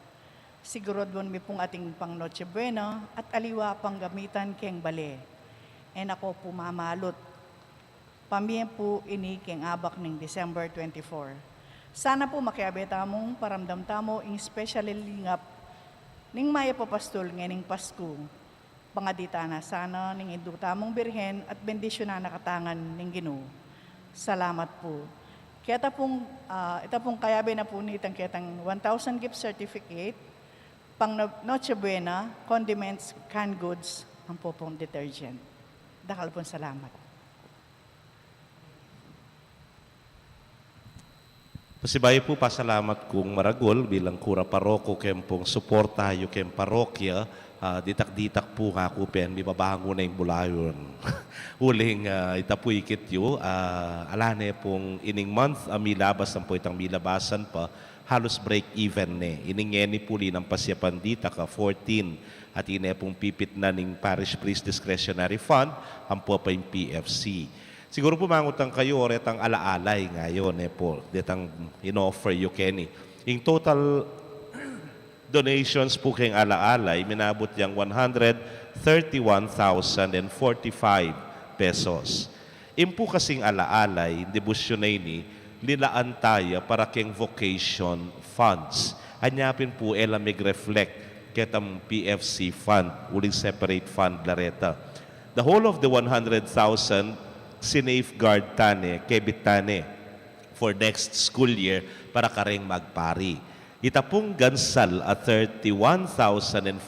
Sigurod mi pong ating pang Noche Buena at aliwa pang gamitan keng bale. En ako po mamalot. Pamiyan po ini keng abak ng December 24. Sana po makiabeta mong paramdam tamo in especially lingap ning Maya Papastol nganing Pasko. Pangadita na sana ning induta mong birhen at bendisyon na nakatangan ning Ginoo. Salamat po. Kaya ita pong kayabe na po nitang kitang 1,000 gift certificate, pang Noche Buena, condiments, canned goods, ang po pong detergent. Dakal pong salamat. Pasibayo po pasalamat kong maragol bilang kura paroko kem pong suporta yu kem parokya. Ditak-ditak po nga ko pen, may babango na yung bulayon. Uling ita po ikit yu, alane pong ining month, milabas ng po itang milabasan pa, halos break even ne. Iningeni po ng pasyapan dita ka 14 at ine pong pipit na ning Parish Priest Discretionary Fund, ang po pa yung PFC. Siguro po mangutang kayo, retang alaalay ngayon po, detang in-offer you, Kenny. In total donations po kayong alaalay, minabot yung 131,045 pesos. Impo kasing alaalay, debusyon na ini, lilaan tayo para kayong vocation funds. Anyapin po, elamig reflect ketang PFC fund, uling separate fund lareta. The whole of the 100,000 sinafeguard tane, kebit tane for next school year para kareng magpari. Ita pong gansal at 31,045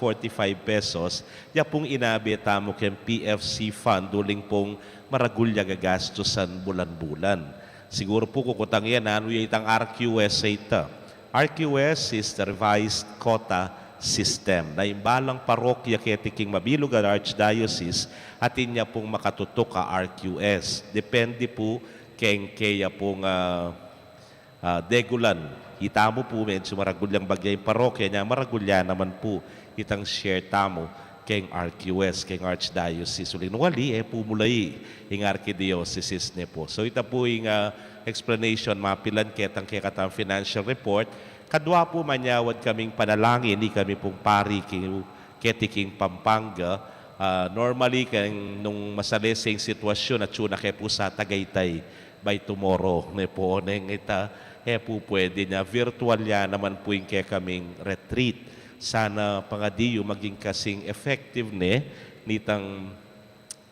pesos, ya pong inabi tamo ken PFC fund duling pong maragulya gagastusan bulan-bulan. Siguro po kukutang yan, ano yung itang RQS sa ita. RQS is the revised quota system na imbalang parokya ketiking mabilog at archdiocese atin niya pong makatutok ka RQS. Depende po kaya pong degulan. Itamo po medyo maragulyang bagay parokya niya, maragulya naman po itang share tamo keng RQS, keng archdiocese. Ulinwali, pumulay yung archdiocese niya po. So ita po yung explanation, mapilan ketang katang financial report. Kadwa po manyawad kaming panalangin, ni kami pong pari ketiking Pampanga. Normally, nung masalesing sitwasyon at suna kaya po sa Tagaytay by tomorrow. Po, neng ita, po pwede na virtual ya naman po yung kaya kaming retreat. Sana pangadiyo maging kasing effective nitang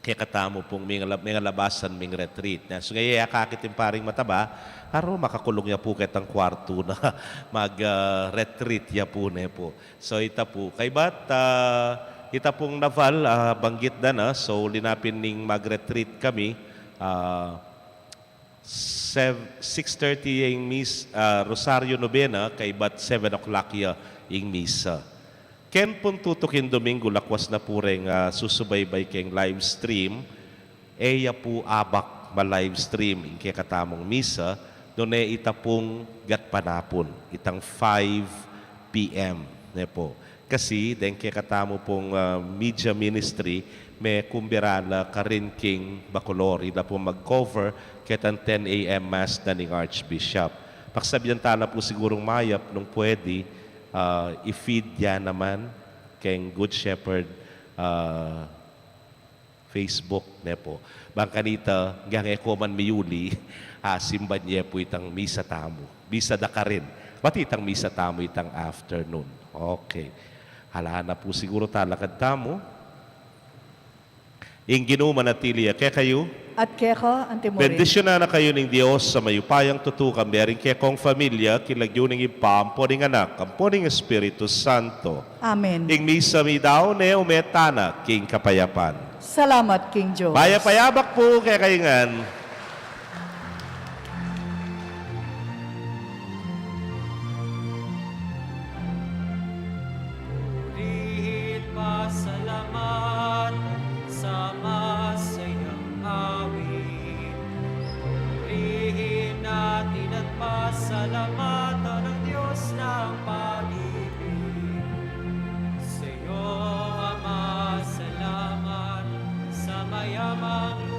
kaya katamo pong mga labasan ming retreat. So ngayon, kakitin paring mataba, haro makakulong ya po kitang kwarto na mag-retreat ya po po. So ita po. Kay bat, ita pong naval, banggit na so linapin ning mag-retreat kami. 6:30 yung miss, Rosario Novena, kay bat 7 o'clock yung misa. Ken pong tutukin Domingo, lakwas na po rin susubaybay keng live stream. Eya po abak ma-live stream in kaya katamong misa. Doon ita pong gatpanapon, itang 5 p.m. Po. Kasi, den kaya katamo pong media ministry, may kumbirala karin king Bacolor. Ila po mag-cover ketang 10 a.m. mass na ning Archbishop. Paksabihan tala po sigurong mayap nung pwede, i-feed yan naman keng Good Shepherd Facebook po. Bangkanita, gang ekoman miyuli, simban niya po itang misa tamo. Misa da ka rin. Pati itang misa tamo itang afternoon. Okay. Halahan na po siguro talakad tamo. Ing ginuman at tilya. Kaya kayo? at keka antimurin. Bendisyonan na kayo ng Diyos sa mayupayang tutukan, bearing kaya kong familia, kilagyuning ipa, amponing anak, amponing Espiritu Santo. Amen. Ing misa mi daw ne umetana, king kapayapan. Salamat, King Diyos. Payapayabak po kaya kaingan. Purihin pasalamat sa masayang awit. Purihin natin at pasalamatan ang Diyos ng pag-ibig. Sa iyo, Ama, salamat sa mayamang